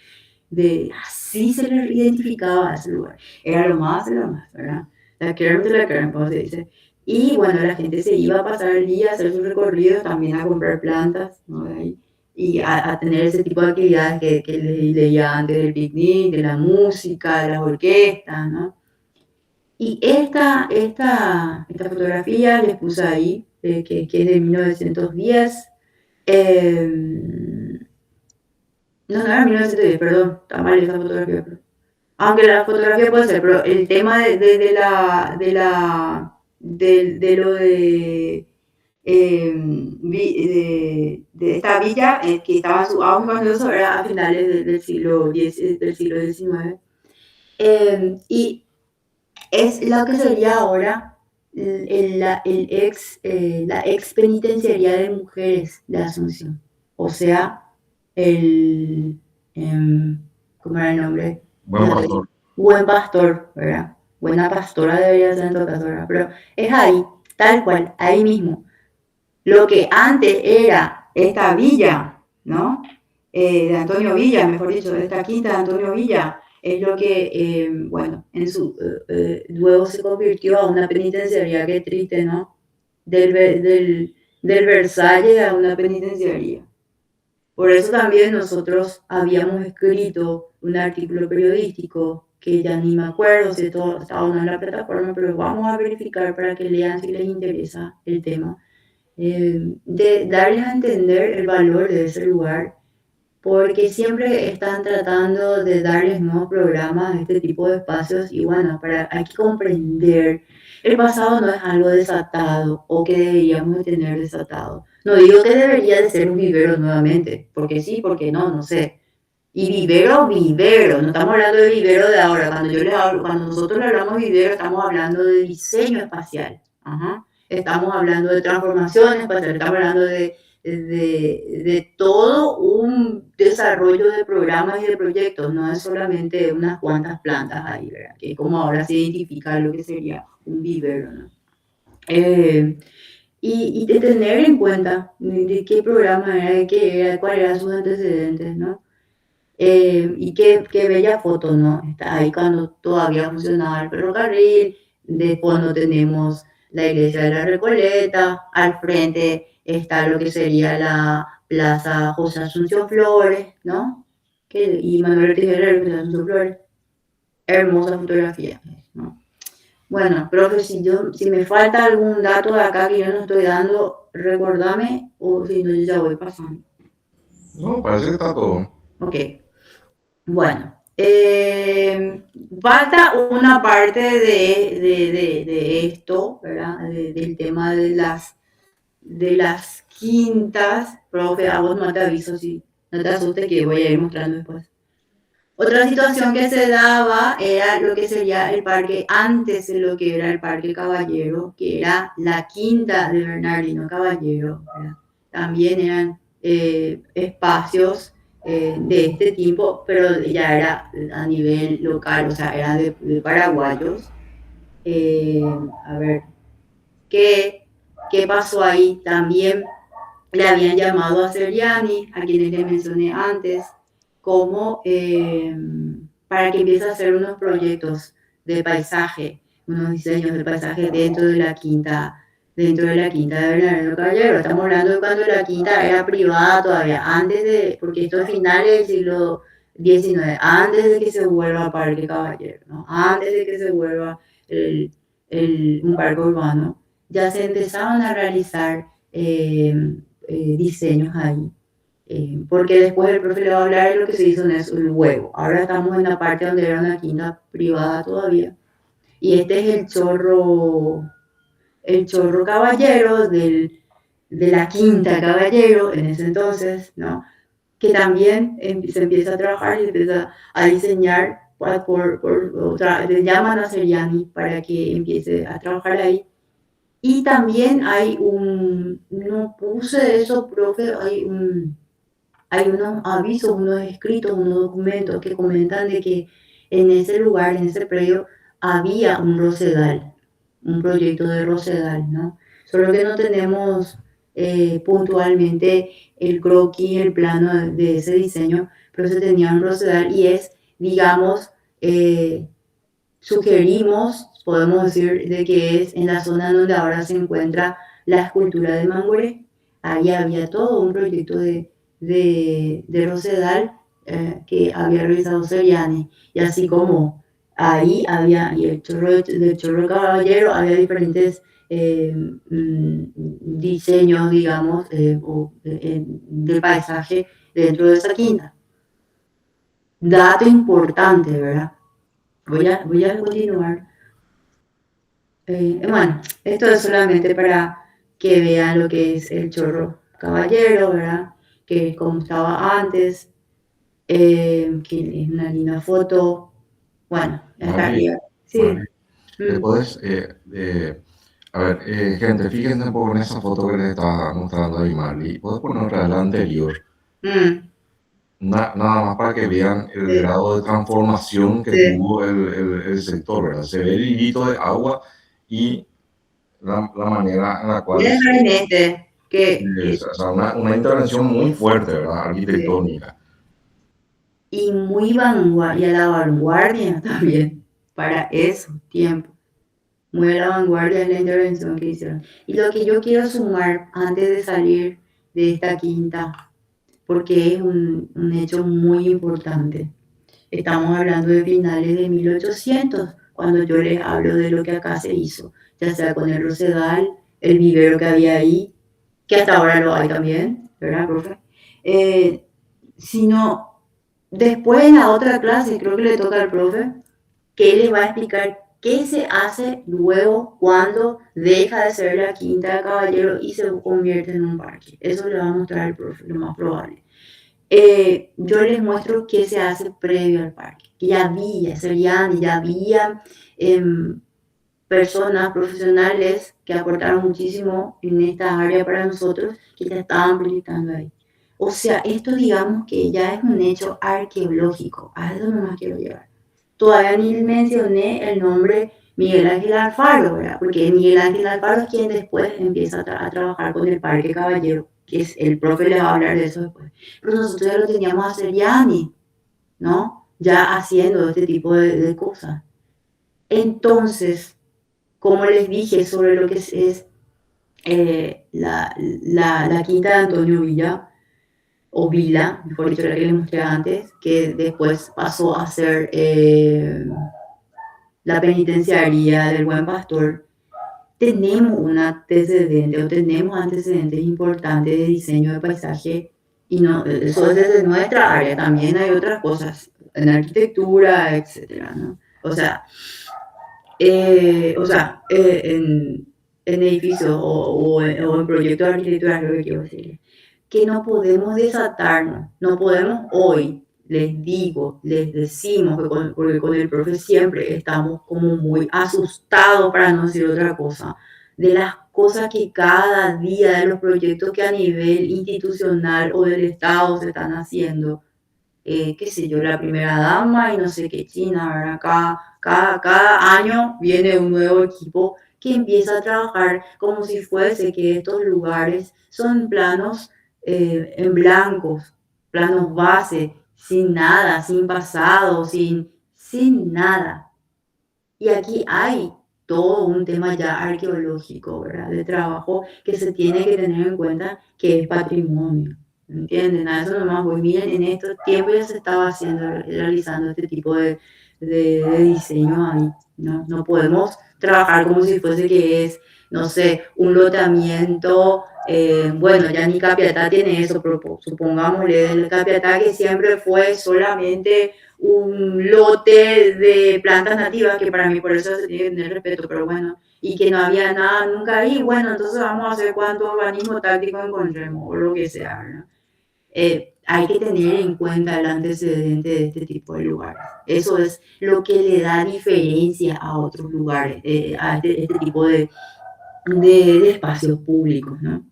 así se le identificaba a ese lugar. Era lo más, ¿verdad? La Kerm de la Kerm, como se dice. Y bueno, la gente se iba a pasar el día a hacer sus recorridos, también a comprar plantas, ¿no? Y a tener ese tipo de actividades que leía antes del picnic, de la música, de las orquestas, ¿no? Y esta fotografía les puse ahí, que es de 1910. No era 1910, perdón, está mal esa fotografía. Aunque la fotografía puede ser, pero el tema de lo de esta villa que estaba en su auge cuando eso era a finales del siglo XIX. Y es lo que sería ahora la ex penitenciaría de mujeres de Asunción. O sea, ¿cómo era el nombre? Buen pastor. Buen pastor, ¿verdad? Buena pastora debería ser en todo caso, ¿verdad? Pero es ahí, tal cual, ahí mismo. Lo que antes era esta villa, ¿no? De Antonio Villa, mejor dicho, esta quinta de Antonio Villa, es lo que, bueno, luego se convirtió a una penitenciaría, qué triste, ¿no? Del Versalles a una penitenciaría. Por eso también nosotros habíamos escrito un artículo periodístico que ya ni me acuerdo si todo estaba en la plataforma, pero vamos a verificar para que lean si les interesa el tema, de darles a entender el valor de ese lugar, porque siempre están tratando de darles nuevos programas a este tipo de espacios y bueno, hay que comprender, el pasado no es algo desatado o que deberíamos de tener desatado. No digo que debería de ser un vivero nuevamente, porque sí, porque no sé. Y vivero, no estamos hablando de vivero de ahora. Cuando nosotros hablamos de vivero, estamos hablando de diseño espacial. Ajá. Estamos hablando de transformación espacial, estamos hablando de todo un desarrollo de programas y de proyectos, no es solamente unas cuantas plantas ahí, ¿verdad? Que como ahora se identifica lo que sería un vivero, ¿no? Y de tener en cuenta de qué programa era, de qué era, cuáles eran sus antecedentes, ¿no? Y qué bella foto, ¿no? Está ahí cuando todavía funcionaba el ferrocarril, de cuando tenemos la iglesia de la Recoleta, al frente está lo que sería la Plaza José Asunción Flores, ¿no? Y Manuel Tijera, José Asunción Flores. Hermosa fotografía, ¿no? Bueno, profe, si me falta algún dato de acá que yo no estoy dando, recordame, o si no, yo ya voy pasando. No, parece que está todo. Ok. Bueno, falta una parte de esto, ¿verdad? Del tema de las quintas. Profe, a vos no te aviso, si no te asustes, que voy a ir mostrando después. Otra situación que se daba era lo que sería el parque antes de lo que era el Parque Caballero, que era la quinta de Bernardino Caballero, ¿verdad? También eran espacios de este tipo, pero ya era a nivel local, o sea, eran de paraguayos. A ver, ¿qué pasó ahí? También le habían llamado a Seriani, a quienes le mencioné antes, como para que empiece a hacer unos proyectos de paisaje, unos diseños de paisaje dentro de la quinta de Bernardino Caballero. Estamos hablando de cuando la quinta era privada todavía, antes de, porque esto es finales del siglo XIX, antes de que se vuelva Parque Caballero, ¿no? Antes de que se vuelva un parque urbano, ya se empezaban a realizar diseños ahí. Porque después el profe le va a hablar de lo que se hizo en eso luego. Ahora estamos en la parte donde era una quinta privada todavía. Y este es el chorro Caballero de la quinta Caballero en ese entonces, ¿no? Que también se empieza a trabajar y se empieza a diseñar le llaman a Seriani para que empiece a trabajar ahí. Y también hay no puse eso, profe, hay unos avisos, unos escritos, unos documentos que comentan de que en ese lugar, en ese predio, había un rosedal, un proyecto de rosedal, ¿no? Solo que no tenemos puntualmente el croquis, el plano de ese diseño, pero se tenía un rosedal y es, digamos, sugerimos, podemos decir, de que es en la zona donde ahora se encuentra la escultura de Mangoré. Ahí había todo un proyecto de rosedal que había realizado Seriani, y así como ahí había, y el chorro Caballero, había diferentes diseños, digamos, de paisaje dentro de esa quinta. Dato importante, ¿verdad? Voy a continuar. Bueno, esto es solamente para que vean lo que es el chorro Caballero, ¿verdad? Que como estaba antes, que es una linda foto. Bueno, hasta arriba. Sí. Después, a ver, gente, fíjense un poco en esa foto que les estaba mostrando ahí, Marley. ¿Puedes poner otra la anterior? Nada más para que vean el grado de transformación que tuvo el sector, ¿verdad? Se ve el hilito de agua y la manera en la cual... o sea, una intervención muy fuerte, ¿verdad? Arquitectónica. Y muy vanguardia, la vanguardia también, para esos tiempos. Muy a la vanguardia es la intervención que hicieron. Y lo que yo quiero sumar antes de salir de esta quinta, porque es un hecho muy importante. Estamos hablando de finales de 1800, cuando yo les hablo de lo que acá se hizo, ya sea con el rosedal, el vivero que había ahí, que hasta ahora lo hay también, ¿verdad, profe? Sino después en la otra clase, creo que le toca al profe, que les va a explicar qué se hace luego cuando deja de ser la quinta de Caballero y se convierte en un parque. Eso le va a mostrar el profe, lo más probable. Yo les muestro qué se hace previo al parque. Que ya había Seriani, ya había personas profesionales que aportaron muchísimo en esta área para nosotros que ya estaban proyectando ahí. O sea, esto digamos que ya es un hecho arqueológico, a eso nomás quiero llegar. Todavía ni mencioné el nombre Miguel Ángel Alfaro, ¿verdad? Porque Miguel Ángel Alfaro es quien después empieza a trabajar con el Parque Caballero, que es el profe, les va a hablar de eso después. Pero nosotros ya lo teníamos a hacer Yanni, ¿no? Ya haciendo este tipo de cosas. Entonces, como les dije sobre lo que es la quinta de Antonio Villa, o Vila, mejor dicho, la que les mostré antes, que después pasó a ser la penitenciaría del Buen Pastor, tenemos un antecedente o tenemos antecedentes importantes de diseño de paisaje y no, eso es desde nuestra área, también hay otras cosas en arquitectura, etcétera, ¿no? En edificios o en proyectos de arquitectura, lo que quiero decir, que no podemos desatarnos, no podemos hoy, les digo, les decimos, que porque con el profe siempre estamos como muy asustados, para no decir otra cosa, de las cosas que cada día, de los proyectos que a nivel institucional o del Estado se están haciendo, qué sé yo, la primera dama y no sé qué China, ¿verdad? Cada año viene un nuevo equipo que empieza a trabajar como si fuese que estos lugares son planos en blancos, planos base, sin nada, sin pasado, sin nada. Y aquí hay todo un tema ya arqueológico, ¿verdad? De trabajo que se tiene que tener en cuenta que es patrimonio. ¿Entienden? A eso nomás voy. Miren, en estos tiempos ya se estaba haciendo, realizando este tipo de diseño ahí. ¿No? No podemos trabajar como si fuese que es, no sé, un lotamiento. Bueno, ya ni Capiatá tiene eso, pero supongámosle, el Capiatá que siempre fue solamente un lote de plantas nativas, que para mí por eso se tiene que tener respeto, pero bueno, y que no había nada nunca ahí, bueno, entonces vamos a hacer cuánto organismo táctico encontremos, o lo que sea, ¿verdad? Hay que tener en cuenta el antecedente de este tipo de lugares. Eso es lo que le da diferencia a otros lugares, a este tipo de espacios públicos, ¿no?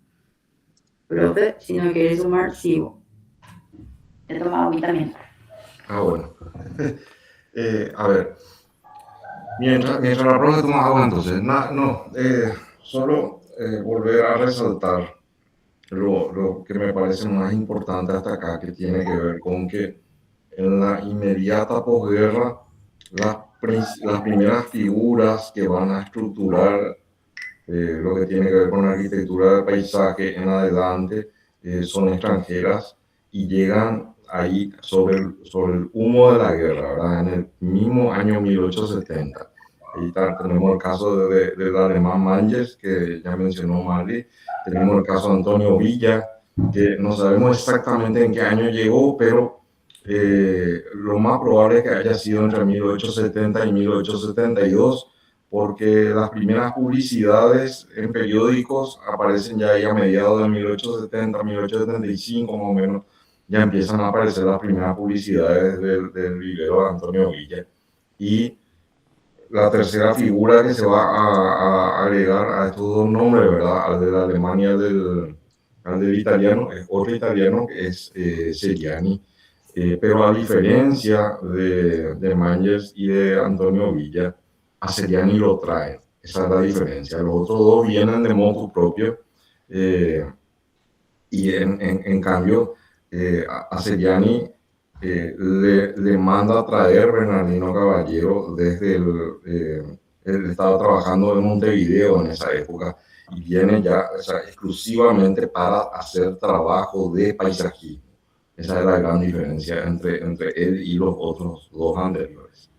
Profe, si no quieres sumar, sigo. He tomado a mí también. Bueno. A ver, mientras la profe toma agua, entonces, solo volver a resaltar lo que me parece más importante hasta acá, que tiene que ver con que en la inmediata posguerra, las primeras figuras que van a estructurar lo que tiene que ver con la arquitectura del paisaje en adelante son extranjeras y llegan ahí sobre el humo de la guerra, ¿verdad? En el mismo año 1870. Ahí tenemos el caso del alemán Manges, que ya mencionó Marley. Tenemos el caso de Antonio Villa, que no sabemos exactamente en qué año llegó, pero lo más probable es que haya sido entre 1870 y 1872, porque las primeras publicidades en periódicos aparecen ya ahí a mediados de 1870, 1875 más o menos, ya empiezan a aparecer las primeras publicidades del vivero de Antonio Villa. Y la tercera figura que se va a agregar a estos dos nombres, ¿verdad? Al de la Alemania y al del italiano, es otro italiano que es Seriani. Pero a diferencia de Mangers y de Antonio Villa, a Seriani lo traen. Esa es la diferencia. Los otros dos vienen de motu propio y en cambio a Seriani le manda a traer Bernardino Caballero desde él estaba trabajando en Montevideo en esa época y viene ya exclusivamente para hacer trabajo de paisajismo. Esa es la gran diferencia entre él y los otros dos anteriores.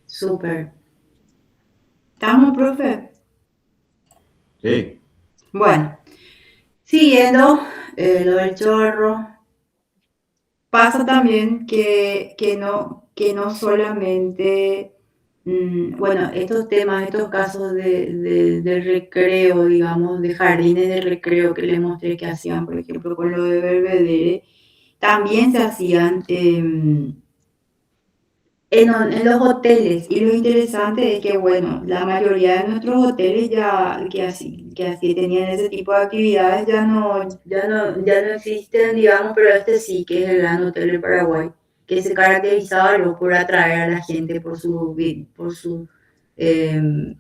Súper. ¿Estamos, profe? Sí. Bueno, siguiendo lo del chorro, pasa también que no solamente, bueno, estos temas, estos casos de recreo, digamos, de jardines de recreo que les mostré que hacían, por ejemplo, con lo de Belvedere, también se hacían en los hoteles. Y lo interesante es que, bueno, la mayoría de nuestros hoteles ya que así tenían ese tipo de actividades ya no existen, digamos, pero este sí, que es el Gran Hotel de Paraguay, que se caracterizaba luego por atraer a la gente por su eh,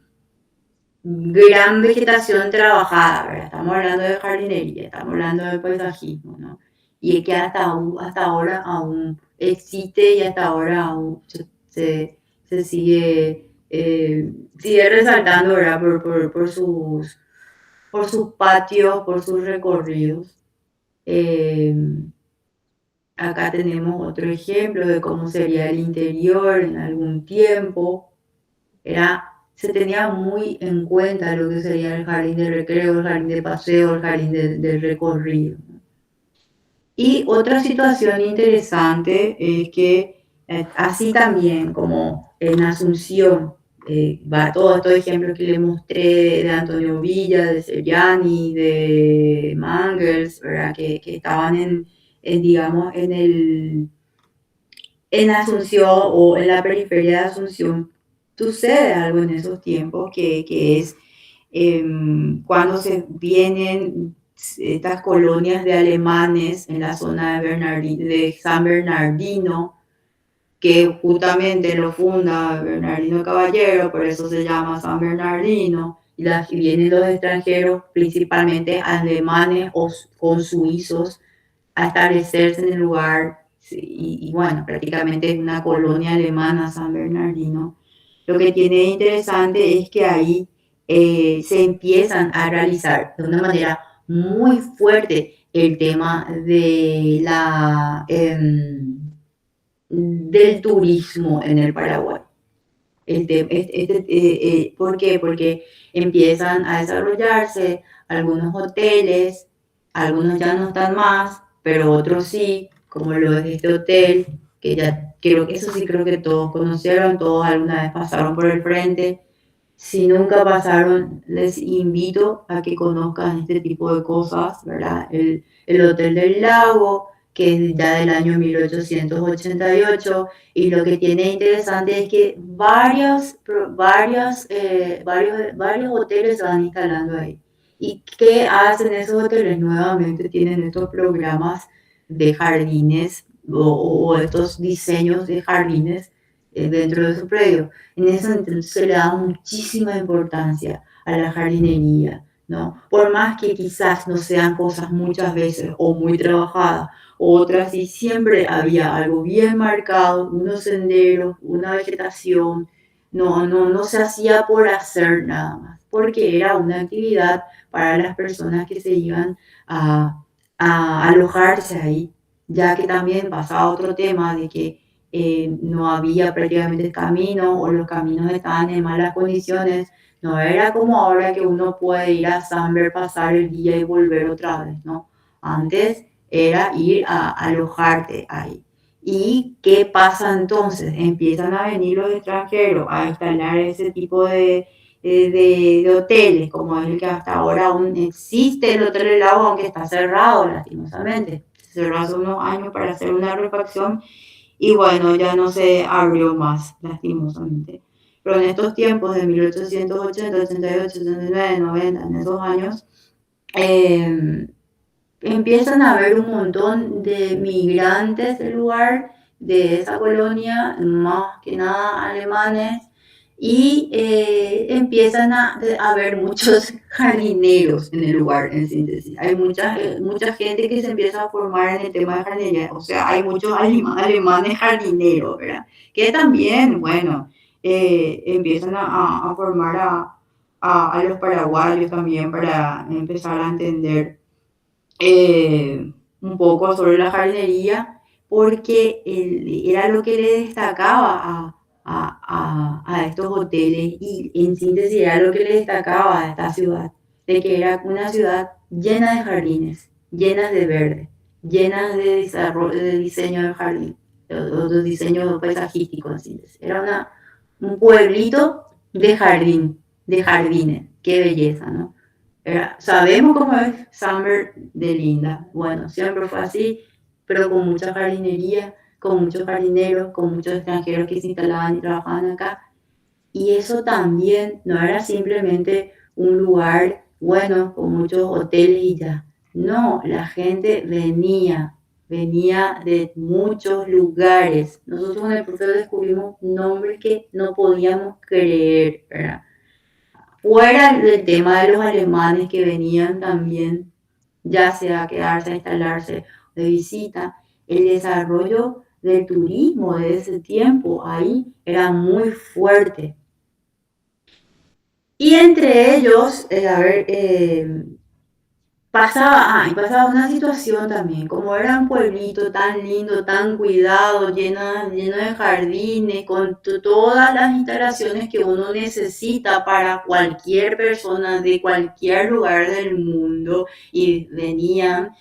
gran vegetación trabajada, ¿verdad? Estamos hablando de jardinería, estamos hablando de paisajismo, ¿no? Y es que hasta ahora aún existe y hasta ahora aún se sigue resaltando, ¿verdad? Por sus patios, por sus recorridos. Eh, Acá tenemos otro ejemplo de cómo sería el interior en algún tiempo. Se tenía muy en cuenta lo que sería el jardín de recreo, el jardín de paseo, el jardín de recorrido. Y otra situación interesante es que así también como en Asunción, va todos estos ejemplos que le mostré de Antonio Villa, de Seriani, de Mangels, ¿verdad? Que estaban digamos, en Asunción o en la periferia de Asunción, sucede algo en esos tiempos que es cuando se vienen estas colonias de alemanes en la zona de San Bernardino, que justamente lo funda Bernardino Caballero, por eso se llama San Bernardino, y vienen los extranjeros, principalmente alemanes o suizos, a establecerse en el lugar, sí, y bueno, prácticamente es una colonia alemana San Bernardino. Lo que tiene interesante es que ahí se empiezan a realizar de una manera muy fuerte el tema del turismo en el Paraguay. ¿Por qué? Porque empiezan a desarrollarse algunos hoteles, algunos ya no están más, pero otros sí, como lo es este hotel, que ya creo que eso sí creo que todos conocieron, todos alguna vez pasaron por el frente. Si nunca pasaron, les invito a que conozcan este tipo de cosas, ¿verdad? El Hotel del Lago, que es ya del año 1888, y lo que tiene interesante es que varios hoteles se van instalando ahí. ¿Y qué hacen esos hoteles? Nuevamente tienen estos programas de jardines o estos diseños de jardines dentro de su predio. En eso entonces se le da muchísima importancia a la jardinería, ¿no? Por más que quizás no sean cosas muchas veces o muy trabajadas, otras sí siempre había algo bien marcado, unos senderos, una vegetación, no se hacía por hacer nada más, porque era una actividad para las personas que se iban a alojarse ahí, ya que también pasaba otro tema de que no había prácticamente camino o los caminos estaban en malas condiciones. No era como ahora que uno puede ir a Samber, pasar el día y volver otra vez, ¿no? Antes era ir a alojarte ahí. ¿Y qué pasa entonces? Empiezan a venir los extranjeros a instalar ese tipo de hoteles, como el que hasta ahora aún existe el Hotel del Lago, aunque está cerrado lastimosamente. Se cerró hace unos años para hacer una refacción y bueno, ya no se abrió más, lastimosamente. Pero en estos tiempos de 1880, 88, 89, 90, en esos años, empiezan a haber un montón de migrantes del lugar, de esa colonia, más que nada alemanes, y empiezan a haber muchos jardineros en el lugar, en síntesis. Hay mucha gente que se empieza a formar en el tema de jardinería, o sea, hay muchos alemanes jardineros, ¿verdad? Que también, bueno, empiezan a formar a los paraguayos también para empezar a entender un poco sobre la jardinería, porque era lo que le destacaba a estos hoteles y en síntesis era lo que le destacaba a esta ciudad, de que era una ciudad llena de jardines, llena de verde, llena de desarrollo, de diseño del jardín, de diseño paisajístico en síntesis. Era un pueblito de jardín, de jardines, qué belleza, ¿no? Sabemos cómo es Samber de linda. Bueno, siempre fue así, pero con mucha jardinería, con muchos jardineros, con muchos extranjeros que se instalaban y trabajaban acá. Y eso también no era simplemente un lugar bueno con muchos hoteles y ya. No, la gente venía de muchos lugares. Nosotros en el proceso descubrimos nombres que no podíamos creer, ¿verdad? Fuera del tema de los alemanes que venían también, ya sea a quedarse, a instalarse, de visita, el desarrollo del turismo de ese tiempo ahí era muy fuerte. Y entre ellos, pasaba una situación también, como era un pueblito tan lindo, tan cuidado, lleno de jardines, con todas las instalaciones que uno necesita para cualquier persona de cualquier lugar del mundo, y venían,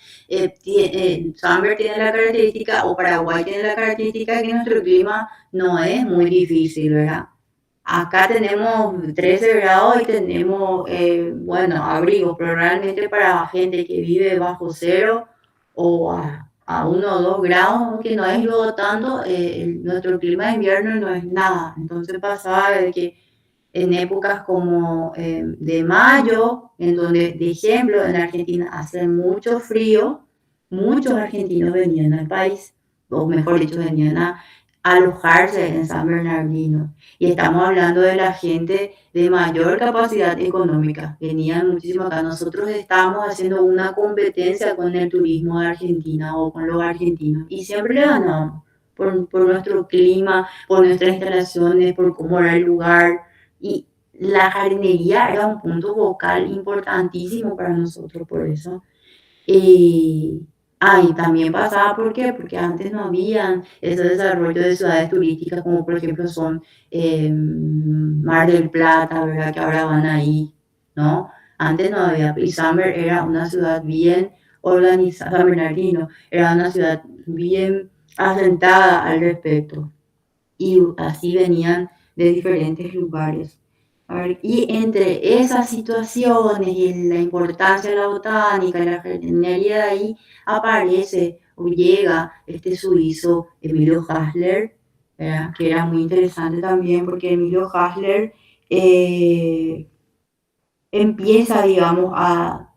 Samber tiene la característica, o Paraguay tiene la característica que nuestro clima no es muy difícil, ¿verdad? Acá tenemos 13 grados y tenemos, bueno, abrigos, pero realmente para gente que vive bajo cero o a 1 o 2 grados, que no es luego tanto, nuestro clima de invierno no es nada. Entonces pasaba de que en épocas como de mayo, en donde, de ejemplo, en Argentina hace mucho frío, muchos argentinos venían al país, o mejor dicho, venían a alojarse en San Bernardino. Y estamos hablando de la gente de mayor capacidad económica. Venían muchísimo acá. Nosotros estábamos haciendo una competencia con el turismo de Argentina o con los argentinos. Y siempre le ganábamos por nuestro clima, por nuestras instalaciones, por cómo era el lugar. Y la jardinería era un punto focal importantísimo para nosotros por eso. Y también pasaba, ¿por qué? Porque antes no había ese desarrollo de ciudades turísticas como por ejemplo son Mar del Plata, ¿verdad? Que ahora van ahí, ¿no? Antes no había, y Summer era una ciudad bien organizada, San Bernardino era una ciudad bien asentada al respecto. Y así venían de diferentes lugares. A ver, y entre esas situaciones y la importancia de la botánica y la jardinería, de ahí aparece o llega este suizo Emilio Hasler, ¿verdad? Que era muy interesante también porque Emilio Hasler empieza, digamos, a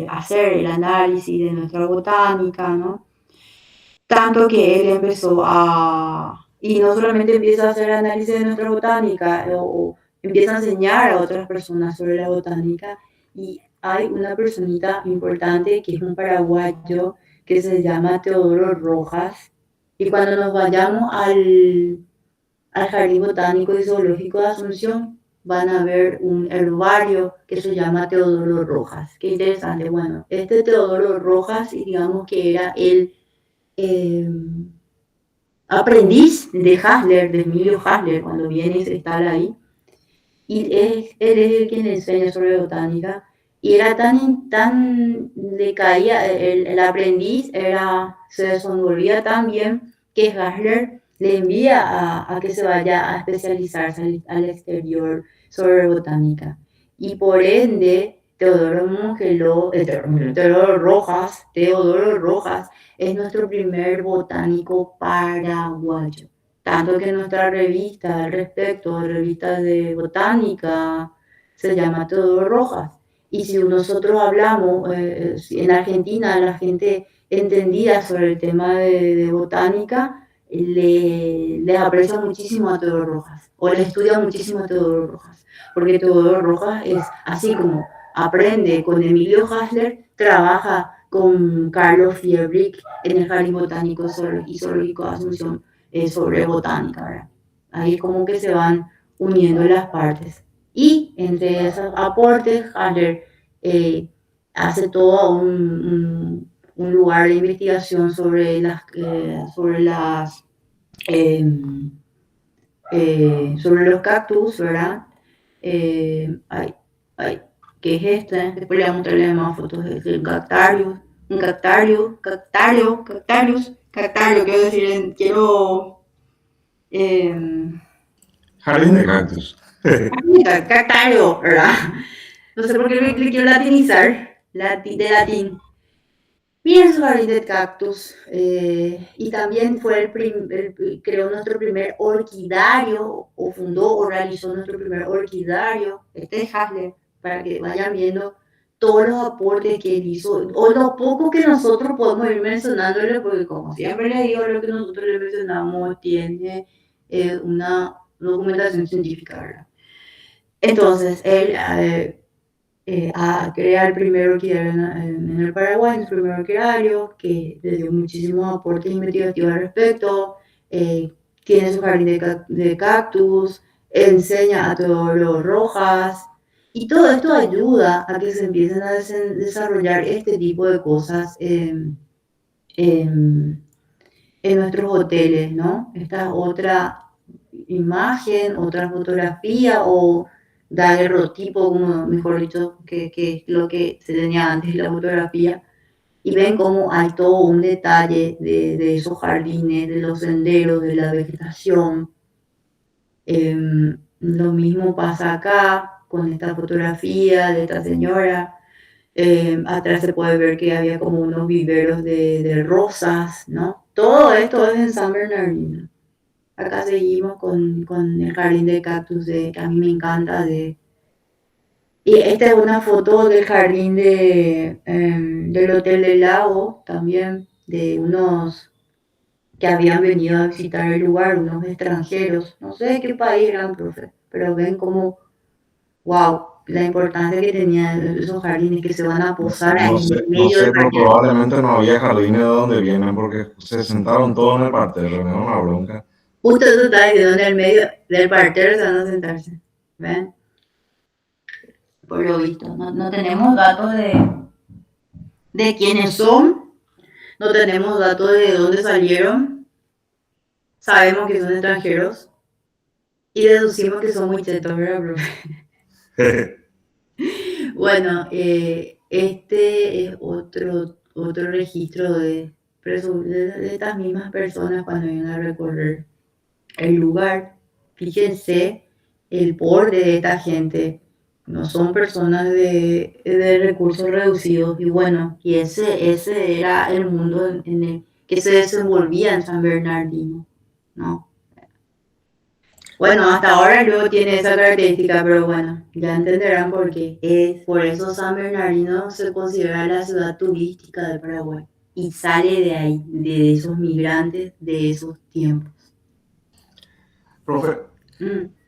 hacer el análisis de nuestra botánica, ¿no? Tanto que él empezó y no solamente empieza a hacer análisis de nuestra botánica, o empieza a enseñar a otras personas sobre la botánica, y hay una personita importante que es un paraguayo que se llama Teodoro Rojas, y cuando nos vayamos al Jardín Botánico y Zoológico de Asunción, van a ver un herbario que se llama Teodoro Rojas. Qué interesante. Bueno, este Teodoro Rojas, digamos que era el aprendiz de Hasler, de Emilio Hasler, cuando viene y se instala ahí. Y él es el quien enseña sobre botánica. Y era le caía, el aprendiz se desenvolvía tan bien que Hasler le envía a que se vaya a especializarse al exterior sobre botánica. Y por ende, Teodoro Rojas es nuestro primer botánico paraguayo. Tanto que nuestra revista al respecto, revista de botánica, se llama Teodoro Rojas. Y si nosotros hablamos, en Argentina, la gente entendida sobre el tema de botánica, les aprecia muchísimo a Teodoro Rojas, o le estudia muchísimo a Teodoro Rojas, porque Teodoro Rojas es así como aprende con Emilio Hasler, trabaja con Carlos Fiebrick en el Jardín Botánico y Zoológico de Asunción sobre botánica, ¿verdad? Ahí es como que se van uniendo las partes. Y entre esos aportes, Hasler hace todo un lugar de investigación sobre sobre los cactus, ¿verdad? ¿Qué es este? Después le vamos a mostrarle más fotos de cactarios. Cactario, quiero decir, Jardín de cactus. Cactario, ¿verdad? No sé por qué le quiero latinizar, de latín. Tiene su jardín de cactus y también fue creó nuestro primer orquidario o fundó o realizó nuestro primer orquidario. Este es Hasler, para que vayan viendo todos los aportes que él hizo o lo poco que nosotros podemos ir mencionándole, porque como siempre les digo, lo que nosotros le mencionamos tiene una documentación científica, ¿verdad? Entonces, él a crear el primer orquidario en el Paraguay, el primer orquidario, que le dio muchísimos aportes investigativos al respecto, tiene su jardín de cactus, enseña a todos los rojas, y todo esto ayuda a que se empiecen a desarrollar este tipo de cosas en nuestros hoteles, ¿no? Esta es otra imagen, otra fotografía o daguerrotipo, como mejor dicho, que es lo que se tenía antes la fotografía. Y ven cómo hay todo un detalle de esos jardines, de los senderos, de la vegetación. Lo mismo pasa acá con esta fotografía de esta señora. Atrás se puede ver que había como unos viveros de rosas, ¿no? Todo esto es en San Bernardino. Acá seguimos con el jardín de cactus que a mí me encanta. Y esta es una foto del jardín del Hotel del Lago, también de unos que habían venido a visitar el lugar, unos extranjeros. No sé de qué país eran, profe, pero ven como, wow, la importancia que tenían esos jardines que se van a posar ahí No en sé, el no medio del sé, pero parque. probablemente no había jardines de donde vienen porque se sentaron todos en el parterre, me da una bronca. Justo eso está diciendo, en el medio del parterre se van a sentarse. ¿Ven? Por lo visto, no tenemos datos de quiénes son, no tenemos datos de dónde salieron, sabemos que son extranjeros y deducimos que son muy chetos, ¿verdad, profe? Bueno, este es otro registro de estas mismas personas cuando vienen a recorrer el lugar. Fíjense el porte de esta gente. No son personas de recursos reducidos. Y bueno, y ese era el mundo en el que se desenvolvía en San Bernardino, ¿no? Bueno, hasta ahora luego tiene esa característica, pero bueno, ya entenderán por qué. Por eso San Bernardino se considera la ciudad turística de Paraguay y sale de ahí, de esos migrantes de esos tiempos. Profe,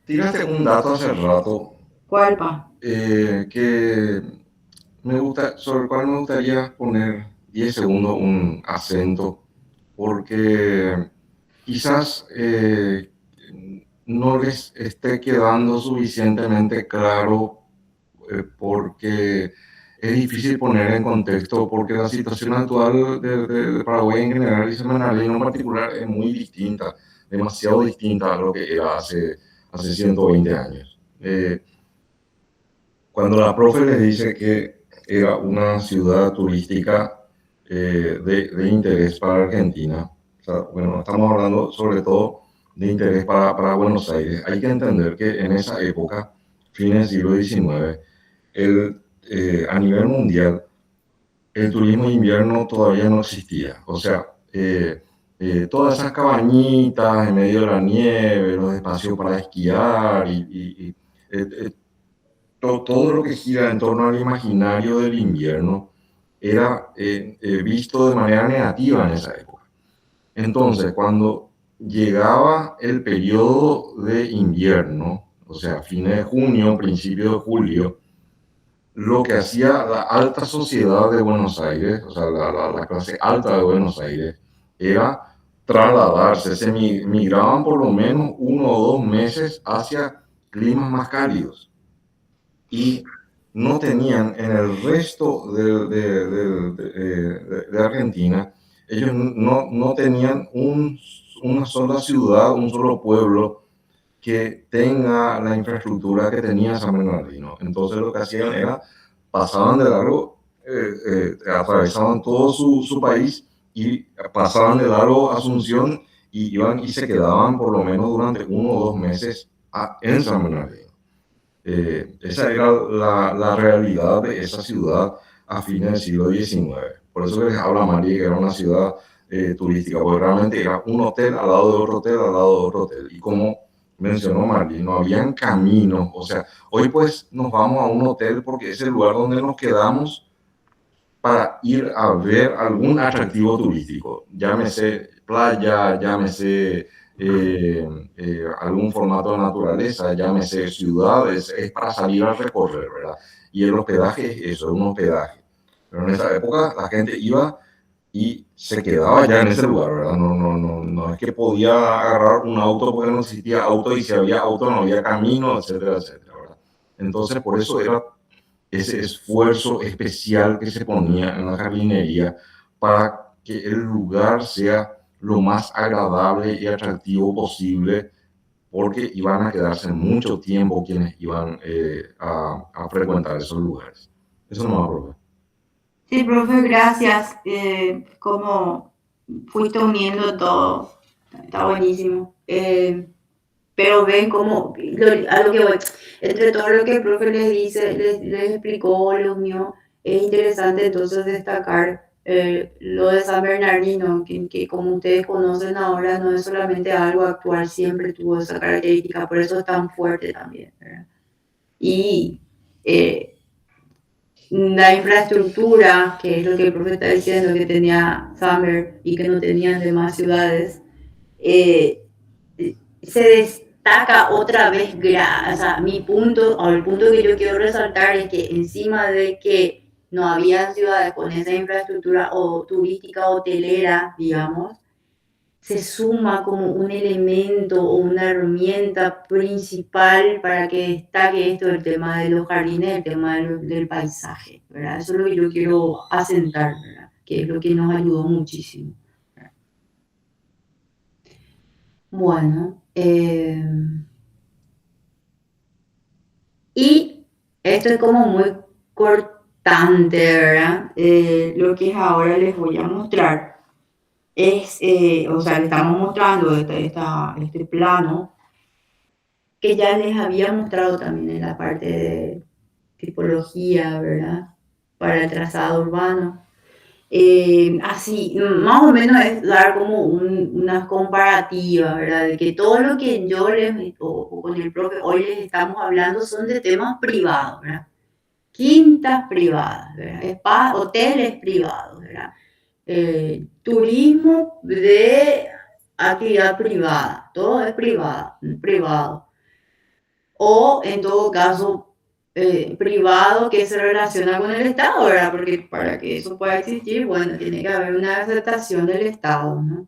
tiraste un dato hace rato. ¿Cuál, pa? Que sobre el cual me gustaría poner 10 segundos un acento, porque quizás no les esté quedando suficientemente claro, porque es difícil poner en contexto, porque la situación actual de Paraguay en general y San Bernardino en particular es muy distinta, demasiado distinta a lo que era hace 120 años. Cuando la profe les dice que era una ciudad turística de interés para Argentina, o sea, bueno, estamos hablando sobre todo de interés para Buenos Aires. Hay que entender que en esa época, fines del siglo XIX, a nivel mundial, el turismo de invierno todavía no existía. O sea, todas esas cabañitas en medio de la nieve, los espacios para esquiar todo lo que gira en torno al imaginario del invierno era visto de manera negativa en esa época. Entonces, cuando llegaba el periodo de invierno, o sea, fines de junio, principio de julio, lo que hacía la alta sociedad de Buenos Aires, o sea, la clase alta de Buenos Aires, era trasladarse, se migraban por lo menos 1 o 2 meses hacia climas más cálidos. Y no tenían en el resto de Argentina, ellos no tenían una sola ciudad, un solo pueblo que tenga la infraestructura que tenía San Bernardino. Entonces lo que hacían era, pasaban de largo, atravesaban todo su país y pasaban de largo Asunción y iban y se quedaban por lo menos durante 1 o 2 meses en San Bernardino. Esa era la realidad de esa ciudad a fines del siglo XIX. Por eso les habla Mari, que era una ciudad turística, porque realmente era un hotel al lado de otro hotel, al lado de otro hotel. Y como mencionó Mari, no habían caminos, o sea, hoy pues nos vamos a un hotel porque es el lugar donde nos quedamos para ir a ver algún atractivo turístico, llámese playa, llámese algún formato de naturaleza, llámese ciudades, es para salir a recorrer, ¿verdad? Y el hospedaje es eso, es un hospedaje. Pero en esa época la gente iba y se quedaba ya en ese lugar, ¿verdad? No es que podía agarrar un auto porque no existía auto y si había auto no había camino, etcétera, etcétera, ¿verdad? Entonces por eso era ese esfuerzo especial que se ponía en la jardinería para que el lugar sea lo más agradable y atractivo posible, porque iban a quedarse mucho tiempo quienes iban a frecuentar esos lugares. Eso no va a probar. Sí, profe, gracias. Como fuiste uniendo todo, está buenísimo. Pero ven cómo, a lo que voy, entre todo lo que el profe les dice, les explicó, les unió, es interesante entonces destacar lo de San Bernardino, que como ustedes conocen ahora no es solamente algo actual, siempre tuvo esa característica, por eso es tan fuerte también, ¿verdad? Y eh, la infraestructura, que es lo que el profe está diciendo, que tenía Summer y que no tenían demás ciudades, eh, se destaca otra vez, o sea, mi punto, o el punto que yo quiero resaltar es que encima de que no había ciudades con esa infraestructura o turística hotelera, digamos, se suma como un elemento o una herramienta principal para que destaque esto del tema de los jardines, el tema del paisaje, ¿verdad? Eso es lo que yo quiero asentar, ¿verdad? Que es lo que nos ayudó muchísimo. Bueno, y esto es como muy cortante, ¿verdad? Lo que ahora les voy a mostrar es, o sea, le estamos mostrando este plano que ya les había mostrado también en la parte de tipología, ¿verdad? Para el trazado urbano. Así, más o menos es dar como una comparativa, ¿verdad? De que todo lo que yo o con el profe hoy les estamos hablando son de temas privados, ¿verdad? Quintas privadas, ¿verdad? Hoteles privados, ¿verdad? Turismo de actividad privada, todo es privado. O en todo caso, privado que se relaciona con el Estado, ¿verdad? Porque para que eso pueda existir, bueno, tiene que haber una aceptación del Estado, ¿no?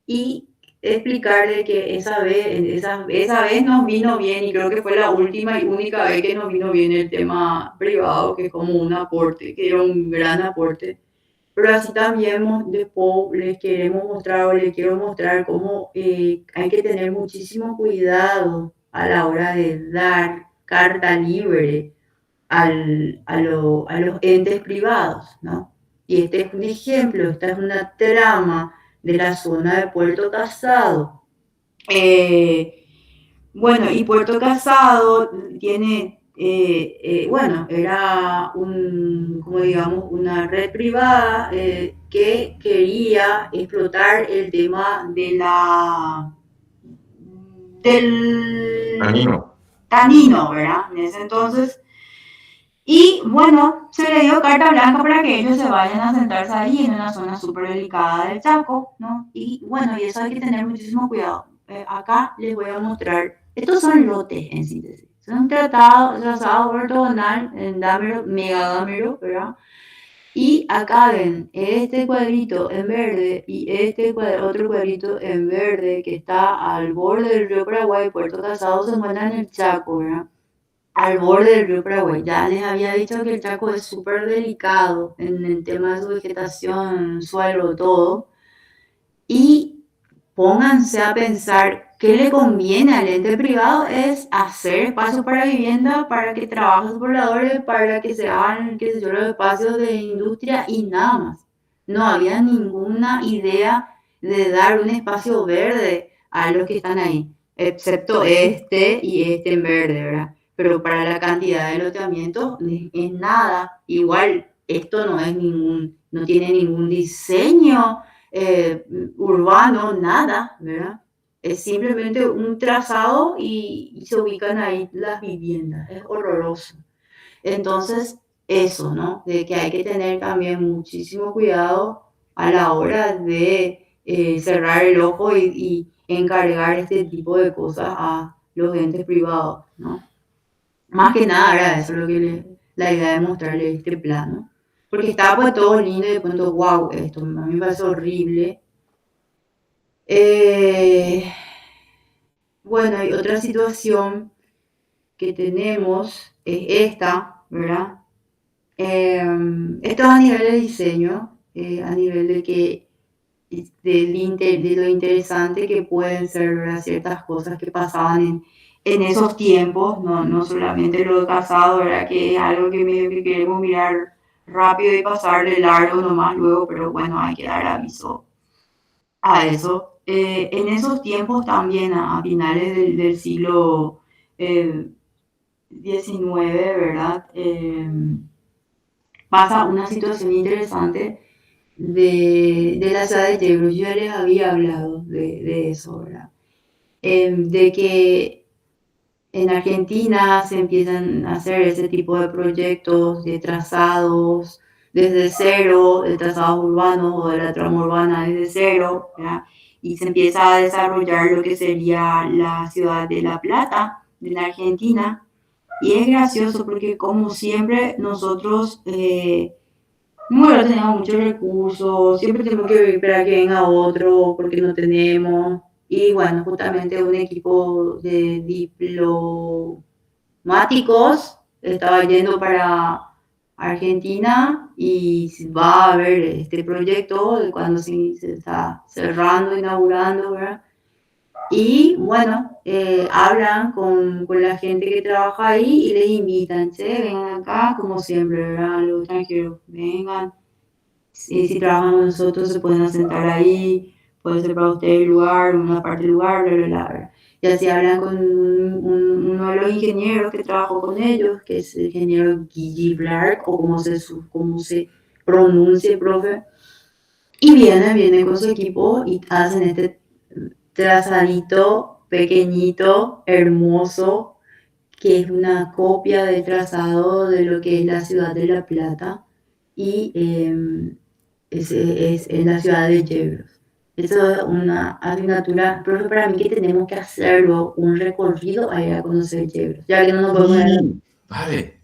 Y explicarle que esa vez nos vino bien, y creo que fue la última y única vez que nos vino bien el tema privado, que es como un aporte, que era un gran aporte. Pero así también después les queremos mostrar o les quiero mostrar cómo hay que tener muchísimo cuidado a la hora de dar carta libre a los entes privados, ¿no? Y este es un ejemplo, esta es una trama de la zona de Puerto Casado. Bueno, y Puerto Casado tiene, bueno, era como digamos, una red privada que quería explotar el tema del tanino, ¿verdad? En ese entonces. Y bueno, se le dio carta blanca para que ellos se vayan a sentarse ahí en una zona súper delicada del Chaco, ¿no? Y bueno, y eso hay que tener muchísimo cuidado. Acá les voy a mostrar, estos son lotes en síntesis. Son trazados ortogonal en dámero, megadámero, ¿verdad? Y acá ven este cuadrito en verde y otro cuadrito en verde que está al borde del río Paraguay. Puerto Casado se encuentra en el Chaco, ¿verdad? Al borde del río Paraguay. Ya les había dicho que el Chaco es súper delicado en el tema de su vegetación, suelo, todo. Y pónganse a pensar qué le conviene al ente privado es hacer espacios para vivienda, para que trabajen los pobladores, para que se hagan, qué sé yo, los espacios de industria y nada más. No había ninguna idea de dar un espacio verde a los que están ahí, excepto este y este en verde, ¿verdad? Pero para la cantidad de loteamientos es nada. Igual, esto no es ningún no tiene ningún diseño urbano, nada, ¿verdad? Es simplemente un trazado y se ubican ahí las viviendas, es horroroso. Entonces, eso, ¿no? De que hay que tener también muchísimo cuidado a la hora de cerrar el ojo y encargar este tipo de cosas a los entes privados, ¿no? Más que nada era eso lo que la idea de mostrarle este plano. Porque estaba pues todo lindo y de pronto, wow, esto a mí me parece horrible. Eh, bueno, y otra situación que tenemos es esta, ¿verdad? Esto es a nivel de diseño, a nivel de que de lo interesante que pueden ser, ¿verdad? Ciertas cosas que pasaban en esos tiempos, no solamente lo de casado, ¿verdad? Que es algo que queremos mirar rápido y pasar de largo nomás luego, pero bueno, hay que dar aviso a eso. En esos tiempos también, a finales del siglo XIX, ¿verdad? Pasa una situación interesante de la ciudad de Yebros. Yo ya les había hablado de eso, ¿verdad? De que en Argentina se empiezan a hacer ese tipo de proyectos de trazados desde cero, de trazados urbanos o de la trama urbana desde cero, ¿verdad? Y se empieza a desarrollar lo que sería la ciudad de La Plata, de la Argentina. Y es gracioso porque como siempre nosotros bueno, tenemos muchos recursos, siempre tenemos que esperar que venga otro porque no tenemos. Y bueno, justamente un equipo de diplomáticos estaba yendo para Argentina y va a haber este proyecto de cuando se está cerrando, inaugurando, ¿verdad? Y bueno, hablan con la gente que trabaja ahí y les invitan, che, vengan acá, como siempre, ¿verdad? Los extranjeros, vengan. Si trabajan con nosotros, se pueden sentar ahí, puede ser para ustedes el lugar, una parte del lugar, bla, bla, bla, bla. Y así hablan con uno de los ingenieros que trabajó con ellos, que es el ingeniero Guy Blark, o como se pronuncia, profe. Y vienen con su equipo y hacen este trazadito pequeñito, hermoso, que es una copia del trazado de lo que es la ciudad de La Plata y es en la ciudad de Yebros. Eso es una asignatura, pero para mí que tenemos que hacerlo, un recorrido a ir a conocer Yebros, ya que no nos podemos ir. Vale.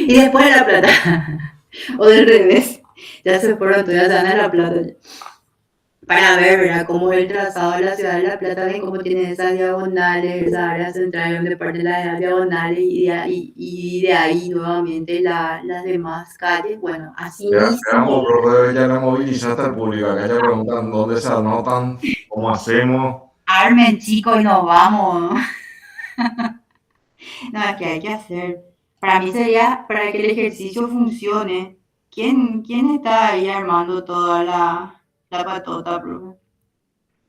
Y después de La Plata, o del revés, ya se fueron, ya se van a La Plata. Para ver, ¿verdad? Cómo el trazado de la ciudad de La Plata, ven cómo tiene esas diagonales, esa área central donde parte las diagonales y de ahí nuevamente las demás calles. Bueno, así Veamos, mismo. profe, ya la movilizaste al público. Acá ya preguntan dónde se anotan, cómo hacemos. Armen, chicos, y nos vamos. No, es que hay que hacer. Para mí sería, para que el ejercicio funcione, ¿quién está ahí armando toda la patota, profe?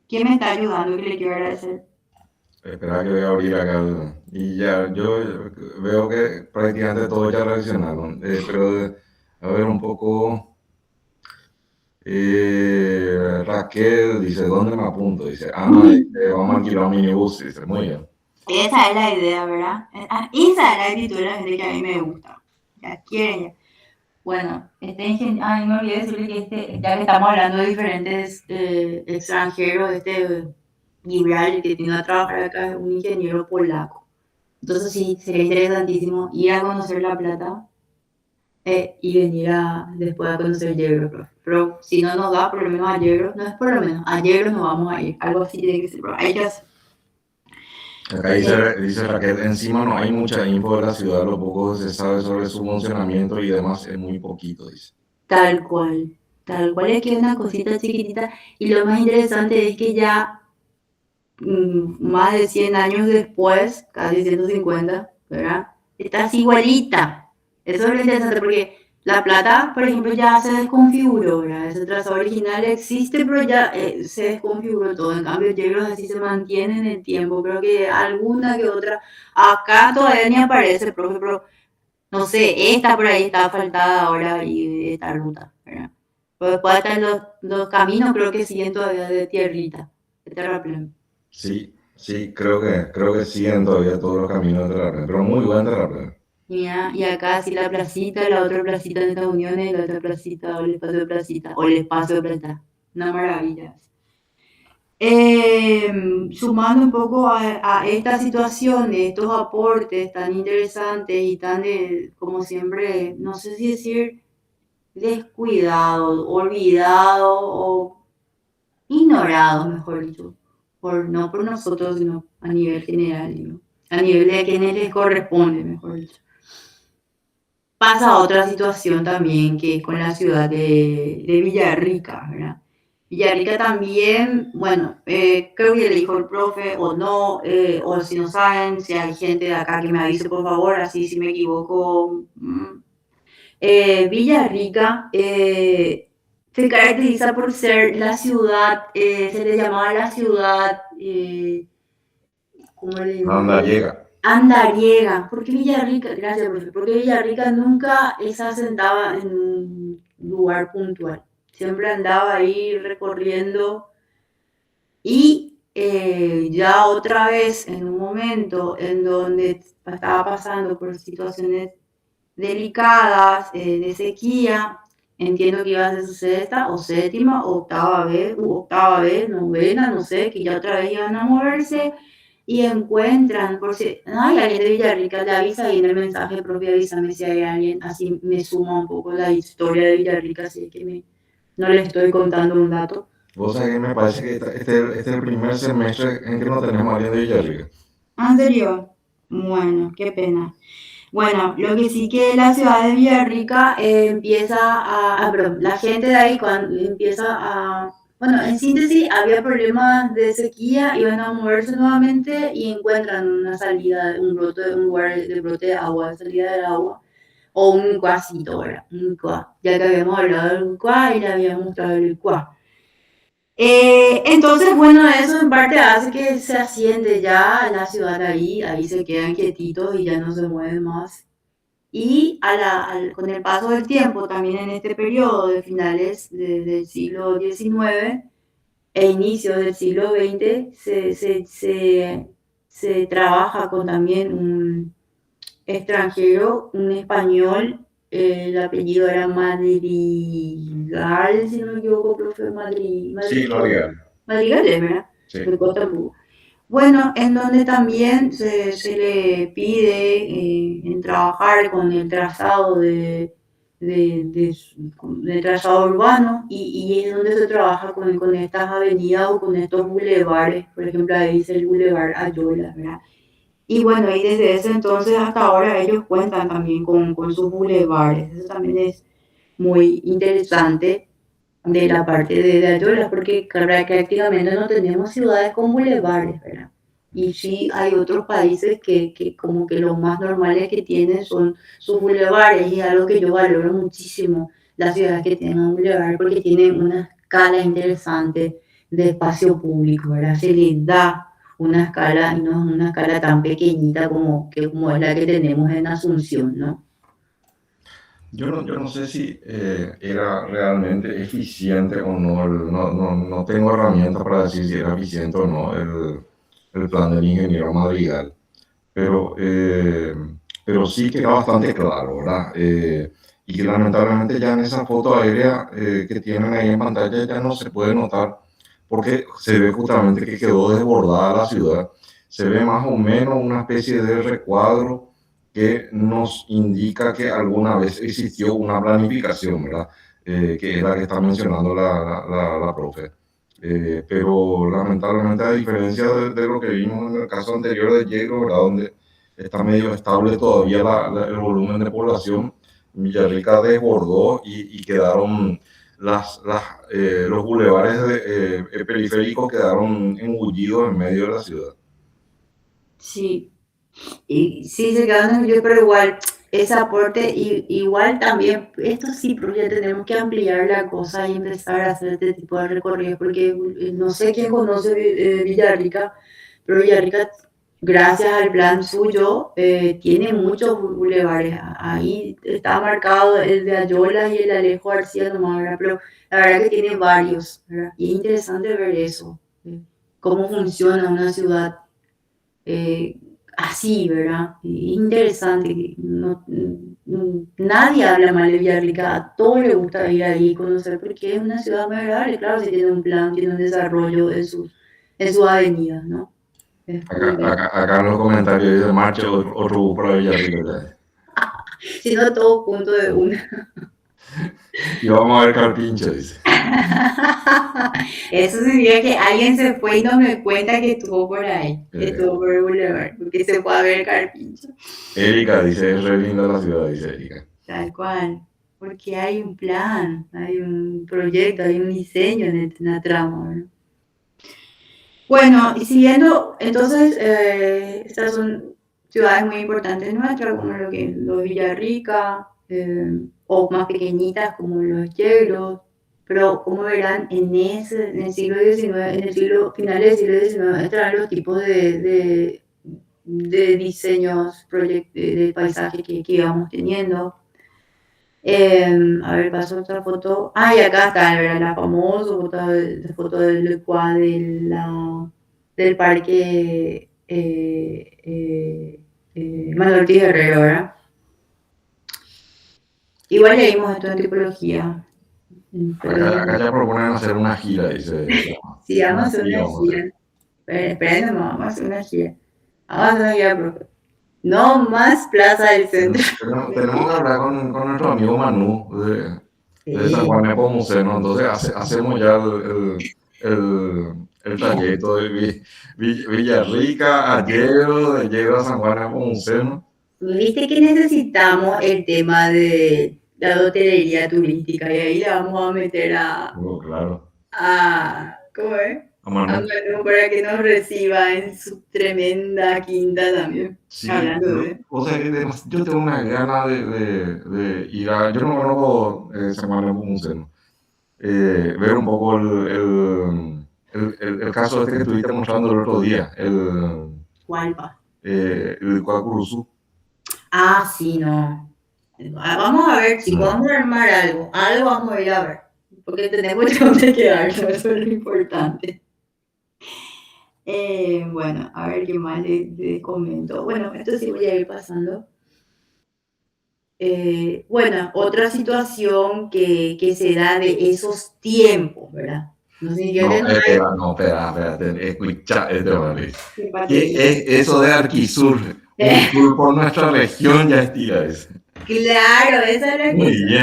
¿Quién me está ayudando que le quiero agradecer? Espera que voy a abrir acá. Y ya, yo veo que prácticamente todos ya reaccionaron. Pero, a ver, un poco. Raquel dice, ¿dónde me apunto? Dice, Ana dice, vamos a alquilar un minibús. Dice, muy bien. Esa es la idea, ¿verdad? Esa es la actitud de la gente que a mí me gusta. Ya quieren ya. Bueno, ay, me olvidé decirle que ya que estamos hablando de diferentes extranjeros, Gibral, que tiene a trabajar acá, es un ingeniero polaco. Entonces sí, sería interesantísimo ir a conocer La Plata y venir después a conocer Yegros. Pero si no nos da, por lo menos a Yegros, no es por lo menos, a Yegros nos vamos a ir. Algo así tiene que ser, pero hay que hacer. Acá dice Raquel, encima no hay mucha info de la ciudad, lo poco que se sabe sobre su funcionamiento y demás es muy poquito, dice. Tal cual, es que es una cosita chiquitita y lo más interesante es que ya más de 100 años después, casi 150, ¿verdad? Estás igualita. Eso es lo interesante porque La Plata, por ejemplo, ya se desconfiguró, ¿verdad? Ese trazado original existe, pero ya se desconfiguró todo. En cambio, Yegros así se mantiene en el tiempo. Creo que alguna que otra, acá todavía ni aparece, por ejemplo, No sé, esta por ahí está asfaltada ahora y esta ruta, ¿verdad? Pero después están los caminos, creo que siguen todavía de tierrita, de terraplén. Sí, sí, creo que siguen todavía todos los caminos de terraplén, pero muy buen terraplén. Y acá sí la placita, la otra placita de Estados Unidos, la otra placita, o el espacio de placita, o el espacio de plata. Una maravilla. Sumando un poco a esta situación, estos aportes tan interesantes y tan, como siempre, no sé si decir descuidado, olvidado o ignorado, mejor dicho, no por nosotros, sino a nivel general, ¿no? A nivel de quienes les corresponde, mejor dicho. Pasa otra situación también que es con la ciudad de Villarrica, ¿verdad? Villarrica también, bueno, creo que le dijo el profe o no, o si no saben, si hay gente de acá que me avise por favor, así si me equivoco. Villarrica se caracteriza por ser la ciudad, se le llamaba la ciudad, ¿cómo le Anda, llamaban? llega. Andariega. ¿Por qué Villarrica? Gracias, profe. Porque Villarrica nunca se asentaba en un lugar puntual. Siempre andaba ahí recorriendo y ya otra vez en un momento en donde estaba pasando por situaciones delicadas, de sequía. Entiendo que iba a ser su sexta o séptima, octava vez, novena, no sé, que ya otra vez iban a moverse y encuentran, por si hay alguien de Villarrica, le avisa ahí en el mensaje propio, avísame si hay alguien, así me suma un poco la historia de Villarrica, así que no le estoy contando un dato. Vos sabés que me parece que este es el primer semestre en que no tenemos a alguien de Villarrica. ¿En serio? Bueno, qué pena. Bueno, lo que sí que la ciudad de Villarrica empieza perdón, la gente de ahí cuando empieza bueno, en síntesis, había problemas de sequía, iban a moverse nuevamente y encuentran una salida, un lugar de brote de agua, de salida del agua, o un cuacito, ¿verdad? Un cuá, ya que habíamos hablado del cuá y le habíamos mostrado el cuá. Entonces, bueno, eso en parte hace que se asiente ya la ciudad ahí se quedan quietitos y ya no se mueven más. Y con el paso del tiempo, también en este periodo de finales del siglo XIX e inicios del siglo XX, se trabaja con también un extranjero, un español, el apellido era Madrigal, si no me equivoco, profe, Sí, lo legal. Madrigal, es verdad, Sí. de Costa Rica. Bueno, en donde también se le pide en trabajar con el trazado de trazado urbano y es donde se trabaja con estas avenidas o con estos bulevares, por ejemplo, ahí dice el bulevar Ayola, ¿verdad? Y bueno, y desde ese entonces hasta ahora ellos cuentan también con sus bulevares, eso también es muy interesante de la parte de Ayala, porque prácticamente no tenemos ciudades con bulevares, ¿verdad? Y sí hay otros países que como que lo más normales que tienen son sus bulevares, y es algo que yo valoro muchísimo, las ciudades que tienen un bulevar, porque tienen una escala interesante de espacio público, ¿verdad? Se les da una escala y no es una escala tan pequeñita como es la que tenemos en Asunción, ¿no? Yo no sé si era realmente eficiente o no, no tengo herramientas para decir si era eficiente o no el plan del ingeniero Madrigal, pero, eh, pero sí que era bastante claro, ¿verdad? Y que lamentablemente ya en esa foto aérea que tienen ahí en pantalla ya no se puede notar porque se ve justamente que quedó desbordada la ciudad, se ve más o menos una especie de recuadro que nos indica que alguna vez existió una planificación, ¿verdad? Que es la que está mencionando la profe. Pero lamentablemente, a diferencia de lo que vimos en el caso anterior de Diego, ¿verdad? Donde está medio estable todavía el volumen de población, Villarrica desbordó y quedaron los bulevares periféricos quedaron engullidos en medio de la ciudad. Sí, y sí se quedan yo, pero igual, ese aporte, igual también, esto sí, porque tenemos que ampliar la cosa y empezar a hacer este tipo de recorridos, porque no sé quién conoce Villarrica, pero Villarrica gracias al plan suyo, tiene muchos bulevares. Ahí está marcado el de Ayola y el Alejo García nomás, ¿verdad? Pero la verdad que tiene varios, ¿verdad? Y es interesante ver eso, cómo funciona una ciudad eh, así, ¿verdad? Y interesante, que nadie habla mal de Villarrica, a todos les gusta ir ahí y conocer porque es una ciudad muy agradable, claro, si tiene un plan, tiene un desarrollo en sus avenidas, ¿no? Es muy bien. Acá en los comentarios dice marcha otro bus para Villarrica. Si no, todo punto de una. Y vamos a ver Carpincho, dice. Eso significa que alguien se fue y no me cuenta que estuvo por ahí, que estuvo por el Boulevard, porque se fue a ver Carpincho. Erika dice, es re linda la ciudad, dice Erika. Tal cual, porque hay un plan, hay un proyecto, hay un diseño en la trama, ¿no? Bueno, y siguiendo, entonces, estas son ciudades muy importantes nuestras, como lo que los Villarrica, o más pequeñitas como los Yegros, pero como verán, en el siglo XIX, en el siglo, finales del siglo XIX, entraron los tipos de diseños, de paisaje que íbamos teniendo. A ver, paso otra foto. Ah, y acá está, ¿verdad? La famosa foto del cuadro del parque Manuel Ortiz Herrero, ¿verdad? Igual leímos esto en tipología. Acá ya proponen hacer una gira, dice. Sí, vamos a Una hacer gira, una vamos a hacer. gira. Esperen, vamos a hacer una gira. Vamos a hacer una gira, profe. No más Plaza del Centro. Tenemos que hablar con nuestro amigo Manu de San Sí. Juan Nepomuceno. Entonces hacemos ya el trayecto de Villarrica a Yegro, de Yegro a San Juan Nepomuceno. Viste que necesitamos el tema de la hotelería turística y ahí le vamos a meter Oh, claro. ¿cómo es? A A Manu. Manu para que nos reciba en su tremenda quinta también. Sí, Hablando de... o sea, yo tengo una gana de ir a. Yo no conozco San Juan Nepomuceno. Ver un poco el caso este que estuviste mostrando el otro día, ¿Cuál va? el Cuacuruzú. Ah, sí, no. Vamos a ver, chicos, vamos a armar algo. Algo vamos a ir a ver. Porque tenemos donde quedarnos, eso es lo importante. Bueno, a ver qué más les comento. Bueno, esto sí voy a ir pasando. Bueno, otra situación que se da de esos tiempos, ¿verdad? No significa que No, no hay no, espérate, escucha, ¿vale? ¿Qué simpatía. es eso de Arquisur? Un tour por nuestra región ya estira ese. Claro, esa es la que...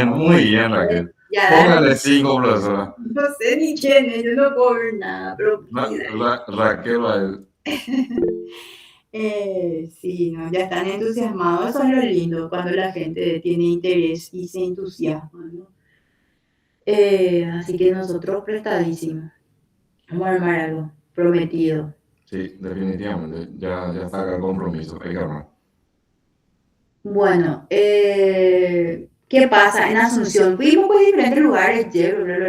Muy bien, Raquel. Ya dan, Póngale 5, profesora. no sé ni quién es, yo no puedo ver nada, pero Raquel va a él. sí, no, ya están entusiasmados, eso es lo lindo, cuando la gente tiene interés y se entusiasma, ¿no? Así que nosotros prestadísimos. Vamos a armar algo, prometido. Sí, definitivamente. Ya está acá el compromiso. Hay que armar. Bueno, ¿qué pasa en Asunción? Fuimos por diferentes lugares,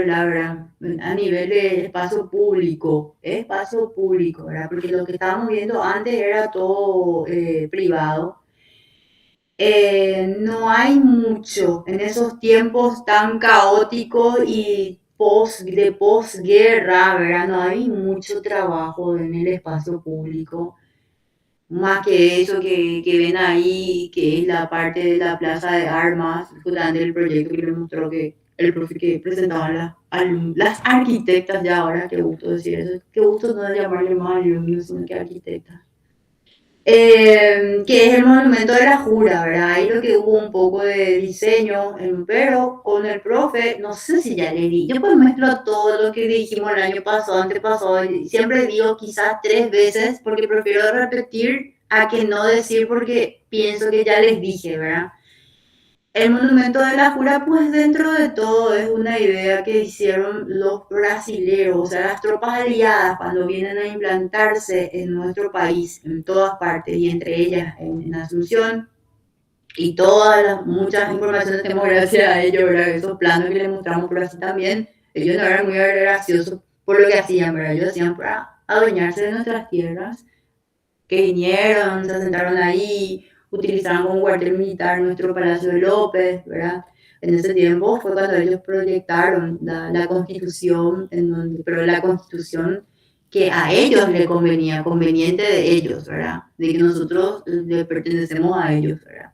la verdad, a nivel de espacio público, ¿verdad? Porque lo que estábamos viendo antes era todo privado. No hay mucho en esos tiempos tan caóticos y de posguerra, ¿verdad? No hay mucho trabajo en el espacio público. Más que eso que ven ahí, que es la parte de la plaza de armas, justamente el proyecto que me mostró que el profe que presentaban las arquitectas ya ahora, qué gusto decir eso, qué gusto no llamarle más alumnos, sino que arquitectas. Que es el monumento de la Jura, ¿verdad? Ahí lo que hubo un poco de diseño, pero con el profe, no sé si ya le di, yo pues mezclo todo lo que dijimos el año pasado, antepasado, y siempre digo quizás 3 veces, porque prefiero repetir a que no decir porque pienso que ya les dije, ¿verdad? El monumento de la Jura, pues dentro de todo es una idea que hicieron los brasileros, o sea, las tropas aliadas cuando vienen a implantarse en nuestro país, en todas partes, y entre ellas en Asunción, y todas las muchas informaciones tenemos gracias a ellos, ¿verdad? Esos planos que les mostramos por así también, ellos no eran muy graciosos por lo que hacían, ¿verdad? Ellos hacían para adueñarse de nuestras tierras que vinieron, se sentaron ahí, utilizaron como cuartel militar nuestro Palacio de López, ¿verdad? En ese tiempo fue cuando ellos proyectaron la constitución, pero la constitución que a ellos le convenía, conveniente de ellos, ¿verdad? De que nosotros le pertenecemos a ellos, ¿verdad?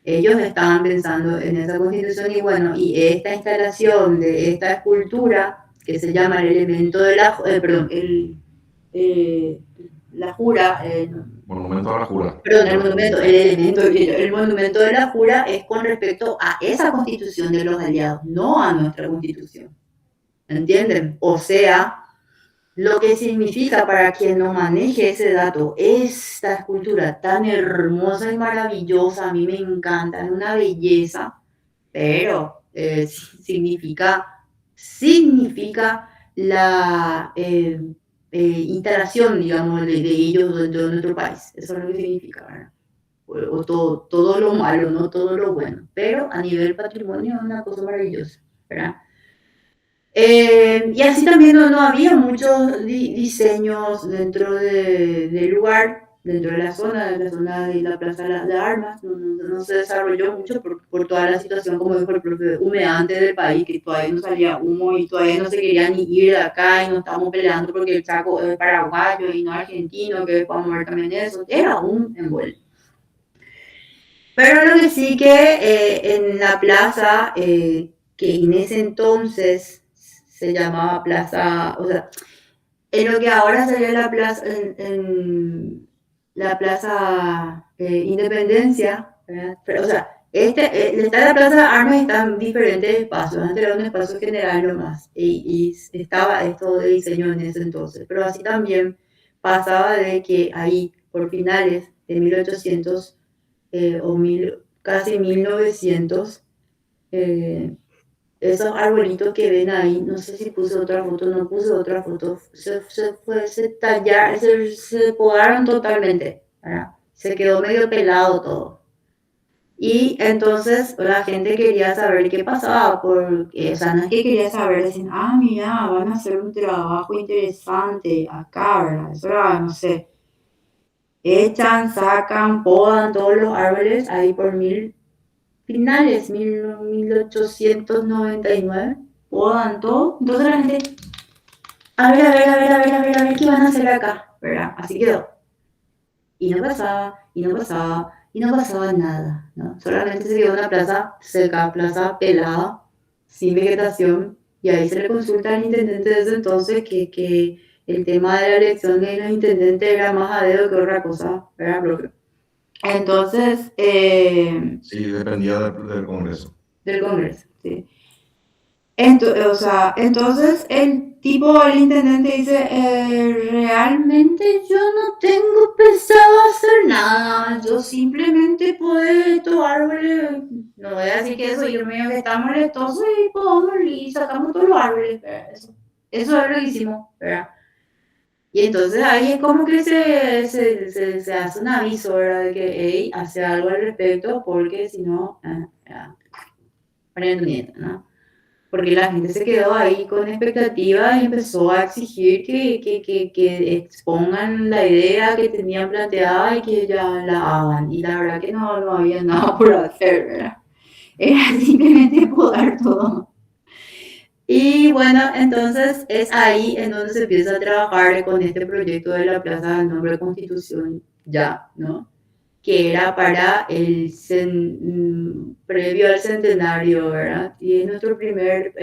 Ellos estaban pensando en esa constitución y bueno, y esta instalación de esta escultura que se llama el elemento de eh, la jura, Monumento a la Jura. perdón, el monumento de la jura es con respecto a esa constitución de los aliados, no a nuestra constitución. ¿Entienden? O sea, lo que significa para quien no maneje ese dato, esta escultura tan hermosa y maravillosa, a mí me encanta, es una belleza, pero significa la instalación, digamos, de ellos dentro de nuestro país. Eso es lo que significa, ¿verdad? O todo lo malo, no todo lo bueno, pero a nivel patrimonio es una cosa maravillosa, ¿verdad? Y así también no había muchos diseños dentro del lugar, dentro de la zona de la Plaza de Armas, no se desarrolló mucho por toda la situación, como dijo el profe, humeante del país, que todavía no salía humo y todavía no se quería ni ir de acá y no estamos peleando porque el Chaco es paraguayo y no argentino, que vamos a ver también eso, era un envuelto. Pero lo que sí que en la plaza, que en ese entonces se llamaba plaza, o sea, en lo que ahora sería la plaza, en la plaza Independencia, ¿verdad? Pero, o sea, está la plaza de Armas, están diferentes espacios, antes era un espacio general nomás, y estaba esto de diseño en ese entonces, pero así también pasaba de que ahí, por finales de 1800, casi 1900, esos arbolitos que ven ahí, no sé si puse otra foto, no puse otra foto, se podaron totalmente, ¿verdad? Se quedó medio pelado todo. Y entonces la gente quería saber qué pasaba, porque, o sea, no es que quería saber, decían, mira, van a hacer un trabajo interesante acá, ¿verdad? Eso era, no sé, echan, sacan, podan todos los árboles ahí por finales, 1899, podan todo. Entonces la gente, a ver, ¿qué van a hacer acá? ¿Verdad? Así quedó. Y no pasaba nada, ¿no? Solamente se quedó una plaza seca, plaza pelada, sin vegetación, y ahí se le consulta al intendente desde entonces que el tema de la elección de los intendentes era más a dedo que otra cosa, ¿verdad? Entonces, sí, dependía del Congreso. Del Congreso, sí. Entonces el intendente dice, realmente yo no tengo pensado hacer nada, yo simplemente puedo estos árboles, no voy a decir que eso yo mío que está molestoso y podemos y sacamos todos los árboles, eso es lo que hicimos, ¿verdad? Y entonces ahí es como que se hace un aviso, ¿verdad? De que, hey, hace algo al respecto, porque si no, ¿no? Porque la gente se quedó ahí con expectativas y empezó a exigir que expongan la idea que tenían planteada y que ya la hagan. Y la verdad que no había nada por hacer, ¿verdad? Era simplemente podar todo. Y bueno, entonces es ahí en donde se empieza a trabajar con este proyecto de la Plaza del Nombre de Constitución, ya, ¿no? Que era para previo al centenario, ¿verdad? Y es nuestro primer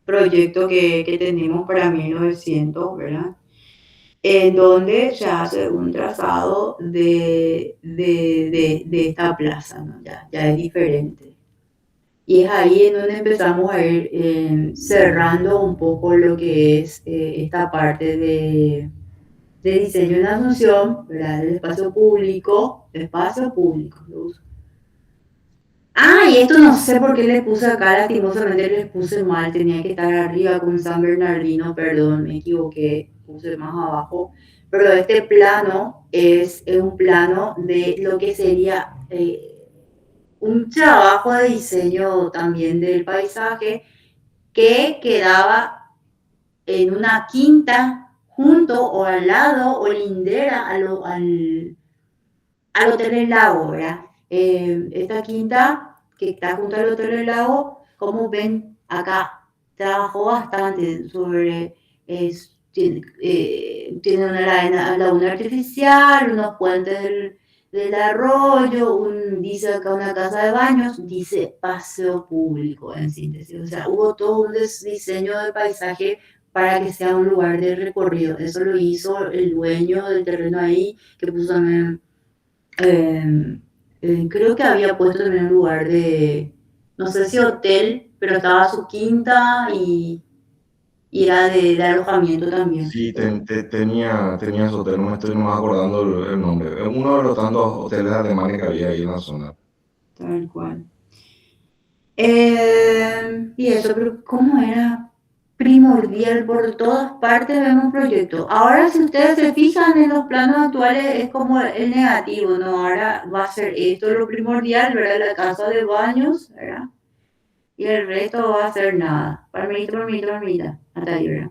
proyecto que tenemos para 1900, ¿verdad? En donde se hace un trazado de esta plaza, ¿no? Ya es diferente. Y es ahí en donde empezamos a ir cerrando un poco lo que es esta parte de diseño en Asunción, ¿verdad? El espacio público, lo uso. Y esto no sé por qué le puse acá, lastimosamente les puse mal, tenía que estar arriba con San Bernardino, perdón, me equivoqué, puse más abajo, pero este plano es un plano de lo que sería un trabajo de diseño también del paisaje que quedaba en una quinta junto o al lado o lindera al Hotel del Lago, ¿verdad? Esta quinta que está junto al Hotel del Lago, como ven acá, trabajó bastante sobre, tiene una laguna artificial, unos puentes del arroyo, dice acá una casa de baños, dice paseo público en síntesis. O sea, hubo todo un diseño de paisaje para que sea un lugar de recorrido. Eso lo hizo el dueño del terreno ahí, que puso también, creo que había puesto también un lugar de, no sé si hotel, pero estaba su quinta y era de alojamiento también. Sí, tenía ese hotel, no me estoy más acordando el nombre. Es uno de los tantos hoteles alemanes que había ahí en la zona. Tal cual. Y eso, pero ¿cómo era primordial? Por todas partes vemos proyectos. Ahora, si ustedes se fijan en los planos actuales, es como el negativo, ¿no? Ahora va a ser esto lo primordial, ¿verdad? La casa de baños, ¿verdad? Y el resto va a ser nada. Palmerita, palmerita, palmerita. Hasta ahí, ¿verdad?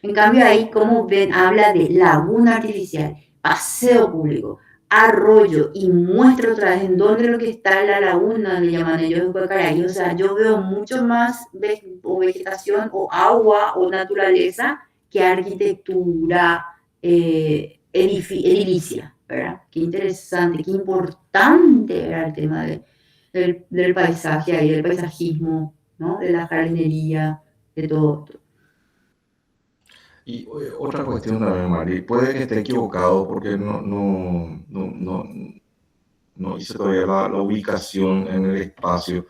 En cambio, ahí, como ven, habla de laguna artificial, paseo público, arroyo, y muestra otra vez en dónde lo que está la laguna, le llaman ellos en Cuacaray. O sea, yo veo mucho más o vegetación o agua o naturaleza que arquitectura edilicia, ¿verdad? Qué interesante, qué importante era el tema del paisaje ahí, del paisajismo, ¿no? De la jardinería, de todo. Y otra cuestión también, Mari, puede que esté equivocado porque no hice todavía la ubicación en el espacio,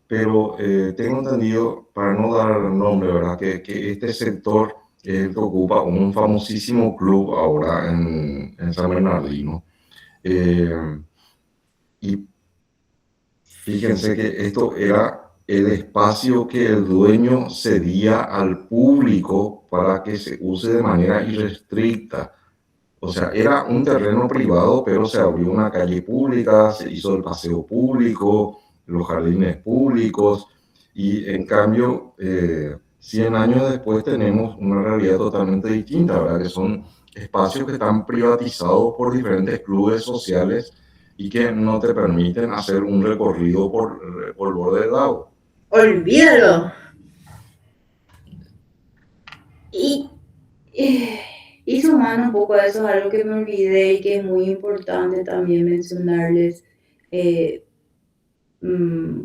pero tengo entendido, para no dar nombre, ¿verdad? Que este sector es el que ocupa un famosísimo club ahora en San Bernardino. Eh, y fíjense que esto era el espacio que el dueño cedía al público para que se use de manera irrestricta. O sea, era un terreno privado, pero se abrió una calle pública, se hizo el paseo público, los jardines públicos, y en cambio, 100 años después tenemos una realidad totalmente distinta, ¿verdad? Que son espacios que están privatizados por diferentes clubes sociales y que no te permiten hacer un recorrido por el borde del lago. Olvídalo. Y, eh, y sumando un poco a eso, algo que me olvidé y que es muy importante también mencionarles, eh, mm,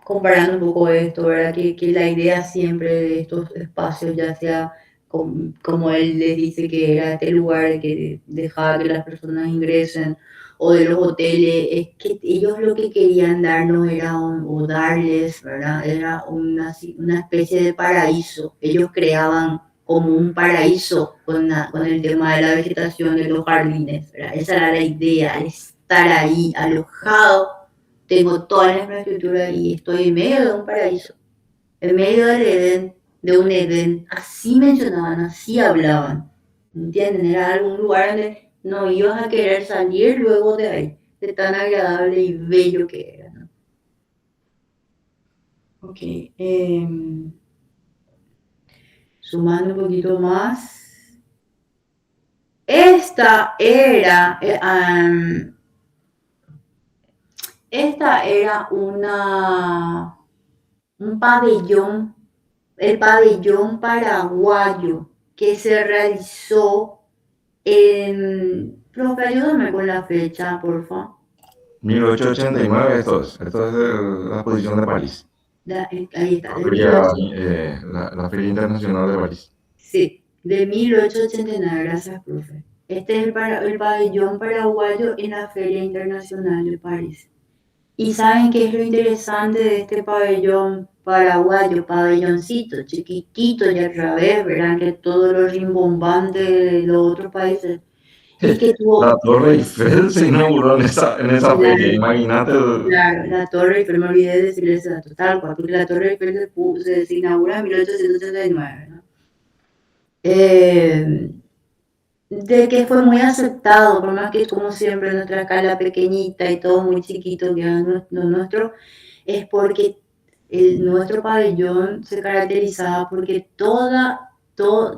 comparando un poco esto, ¿verdad? Que la idea siempre de estos espacios, ya sea como él les dice que era este lugar que dejaba que las personas ingresen, o de los hoteles, es que ellos lo que querían darnos era o darles, ¿verdad? Era una especie de paraíso. Ellos creaban como un paraíso con el tema de la vegetación de los jardines, ¿verdad? Esa era la idea, al estar ahí alojado, tengo toda la infraestructura y estoy en medio de un paraíso, en medio del Edén, de un Edén. Así mencionaban, así hablaban. ¿Entienden? Era algún lugar donde no ibas a querer salir luego de ahí, de tan agradable y bello que era, ¿no? Ok. Sumando un poquito más. Esta era un pabellón, el pabellón paraguayo que se realizó en... Profe, ayúdame con la fecha, por favor. 1889, esto es de la exposición de París, Ahí está, la de Feria, 18... la Feria Internacional de París. Sí, de 1889, gracias, profe. Este es el pabellón paraguayo en la Feria Internacional de París. ¿Y saben qué es lo interesante de este pabellón paraguayo? Pabelloncito, chiquitito y al revés, ¿verdad? Que todo lo rimbombante de los otros países. Es que La tuvo... Torre Eiffel se inauguró en esa feria, Claro, imagínate. claro, la Torre Eiffel, me olvidé de decirles ese dato, tal cual, porque la Torre Eiffel se inaugura en 1889, ¿no? De que fue muy aceptado, por más que como siempre nuestra escala pequeñita y todo muy chiquito, que era nuestro, es porque nuestro pabellón se caracterizaba porque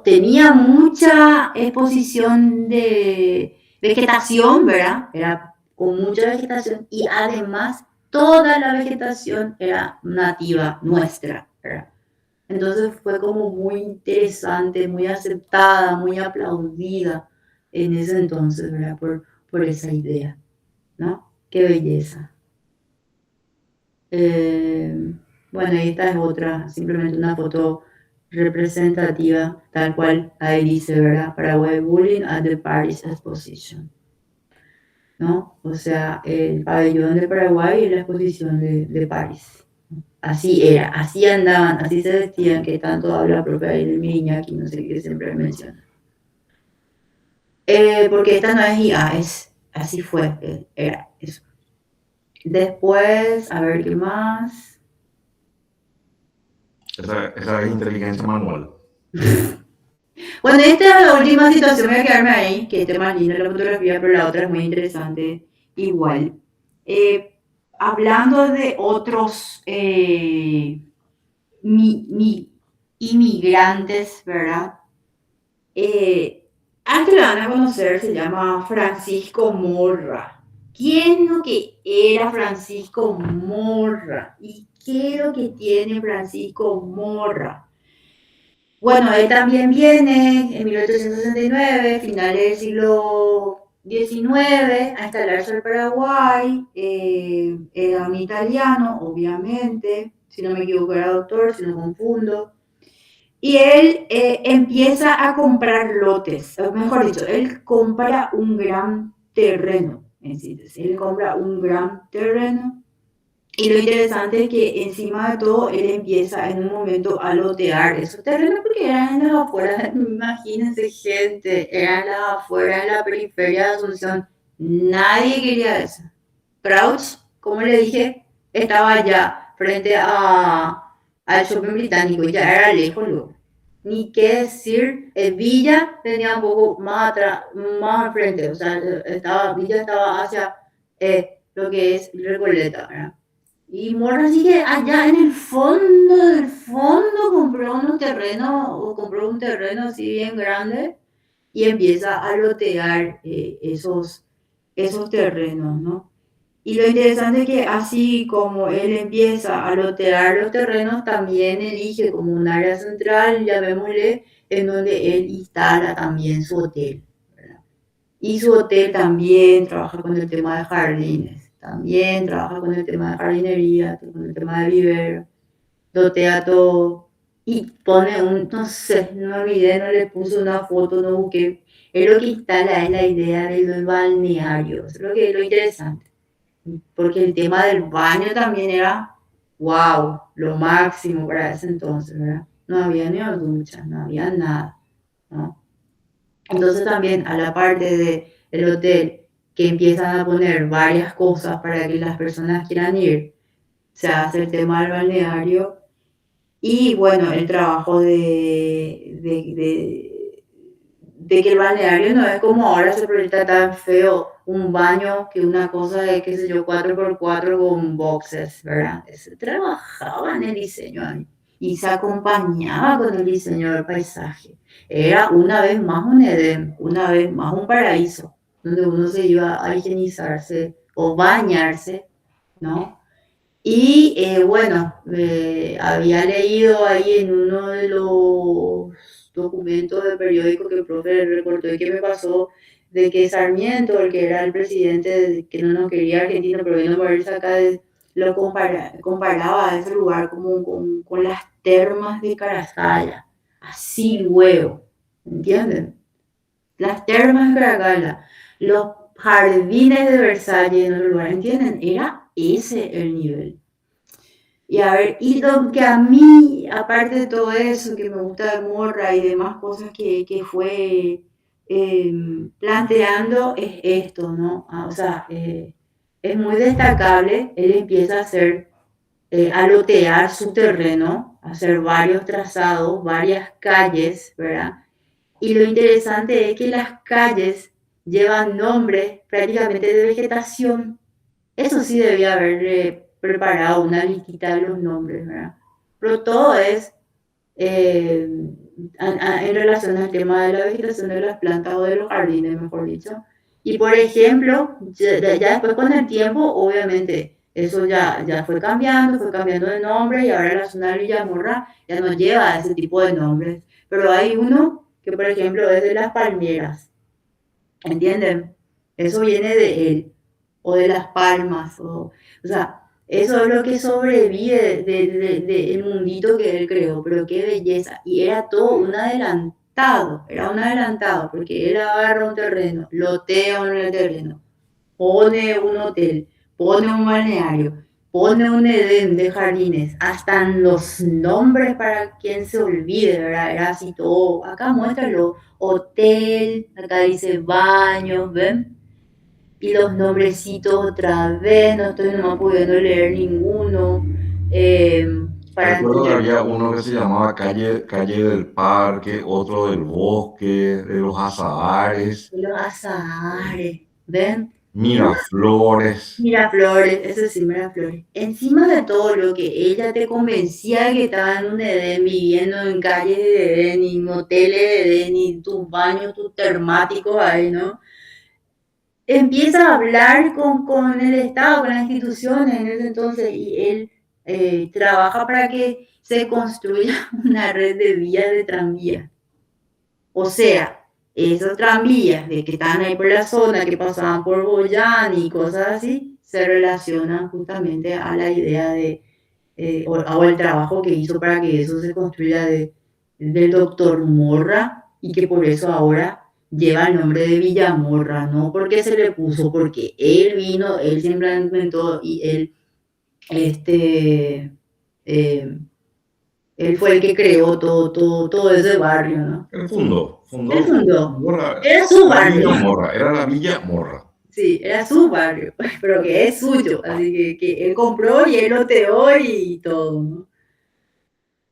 tenía mucha exposición de vegetación, ¿verdad? Era con mucha vegetación y además toda la vegetación era nativa nuestra, ¿verdad? Entonces fue como muy interesante, muy aceptada, muy aplaudida en ese entonces, ¿verdad? Por esa idea, ¿no? Qué belleza. Eh, bueno, esta es otra, simplemente una foto representativa, tal cual ahí dice, ¿verdad? Paraguay Bullying at the Paris Exposition, ¿no? O sea, el pabellón de Paraguay y la exposición de París. Así era, así andaban, así se vestían, que tanto habla propia de Miña, aquí no sé qué siempre menciona. Porque esta no es IA, es, así fue, era eso. Después, a ver qué más. Esa es inteligencia manual. Bueno, esta es la última situación, voy a quedarme ahí, que este más lindo la fotografía, pero la otra es muy interesante igual. Eh, Hablando de otros inmigrantes, ¿verdad? Antes lo van a conocer, se llama Francisco Morra. ¿Quién es lo que era Francisco Morra? ¿Y qué es lo que tiene Francisco Morra? Bueno, él también viene en 1869, finales del siglo XIX, a instalarse al Paraguay. Era un italiano, obviamente, si no me equivoco era doctor, si no confundo. Y él empieza a comprar lotes, o mejor dicho, él compra un gran terreno, en síntesis. Él compra un gran terreno y lo interesante es que encima de todo él empieza en un momento a lotear esos terrenos porque eran en las afueras, imagínense gente, eran las afueras de la periferia de Asunción, nadie quería eso. Crouch, como le dije, estaba allá frente al shopping británico, ya era lejos luego. Ni qué decir, Villa tenía un poco más atrás, más al frente, o sea, Villa estaba hacia lo que es Recoleta, ¿verdad? Y Morra sí que allá en el fondo del fondo compró unos terrenos, o compró un terreno así bien grande y empieza a lotear esos terrenos, ¿no? Y lo interesante es que así como él empieza a lotear los terrenos, también elige como un área central, llamémosle, en donde él instala también su hotel, ¿verdad? Y su hotel también trabaja con el tema de jardines, también trabaja con el tema de jardinería, con el tema de vivero, dotea todo y pone no sé, no me olvidé, no le puse una foto, no busqué. Es lo que instala es la idea del balneario, es lo interesante. Porque el tema del baño también era, wow, lo máximo para ese entonces, ¿verdad? No había ni ducha, no había nada, ¿no? Entonces también a la parte del hotel que empiezan a poner varias cosas para que las personas quieran ir, se hace el tema del balneario y bueno, el trabajo de que el balneario no es como ahora se proyecta tan feo, un baño que una cosa de, qué sé yo, 4x4 con boxes, ¿verdad? Se trabajaba en el diseño ahí y se acompañaba con el diseño del paisaje. Era una vez más un Edén, una vez más un paraíso, donde uno se iba a higienizarse o bañarse, ¿no? Y bueno, había leído ahí en uno de los documentos del periódico que el profe recortó y que me pasó de que Sarmiento, el que era el presidente que no nos quería Argentina, pero vino a irse acá, lo comparaba a ese lugar como con las termas de Caracalla, así luego, ¿entienden? Las termas de Caracalla, los jardines de Versalles en otro lugar, ¿entienden? Era ese el nivel. Y a ver, y lo que a mí, aparte de todo eso, que me gusta de Morra y demás cosas que fue planteando, es esto, ¿no? O sea, es muy destacable, él empieza a hacer, a lotear su terreno, a hacer varios trazados, varias calles, ¿verdad? Y lo interesante es que las calles llevan nombres prácticamente de vegetación. Eso sí debía haber preparado una listita de los nombres, ¿verdad? Pero todo es eh, en relación al tema de la vegetación de las plantas o de los jardines, mejor dicho. Y por ejemplo, ya después con el tiempo, obviamente, eso ya fue cambiando de nombre y ahora la zona de Villamorra ya no lleva ese tipo de nombres. Pero hay uno que, por ejemplo, es de las palmeras, ¿entienden? Eso viene de él, o de las palmas, o sea, eso es lo que sobrevive del mundito que él creó, pero qué belleza. Y era todo era un adelantado, porque él agarra un terreno, lotea en el terreno, pone un hotel, pone un balneario, pone un edén de jardines, hasta en los nombres para quien se olvide, ¿verdad? Era así todo. Acá muéstralo, hotel, acá dice baños, ¿ven? Y los nombrecitos otra vez, no estoy nomás pudiendo leer ninguno. eh, para Recuerdo que entender había uno que se llamaba calle del Parque, otro del Bosque, de los Azahares, los azahares, ¿ven? Miraflores. Miraflores, eso sí, Miraflores. Encima de todo lo que ella te convencía de que estaba en un Edén, viviendo en calles de Edén, y en hoteles de Edén, y tus baños, tus termáticos ahí, ¿no? Empieza a hablar con el Estado, con las instituciones en ese entonces, y él trabaja para que se construya una red de vías de tranvía. O sea, esos tranvías de que están ahí por la zona, que pasaban por Boyán y cosas así, se relacionan justamente a la idea de, o el trabajo que hizo para que eso se construya del doctor Morra, y que por eso ahora lleva el nombre de Villamorra, no porque se le puso, porque él vino, él siempre inventó y este, eh, él fue el que creó todo ese barrio, ¿no? Él fundó, Él fundó. fundó Era su la barrio. Villa Morra, era la Villa Morra. Sí, era su barrio, pero que es suyo. Así que él compró y él loteó y todo, ¿no?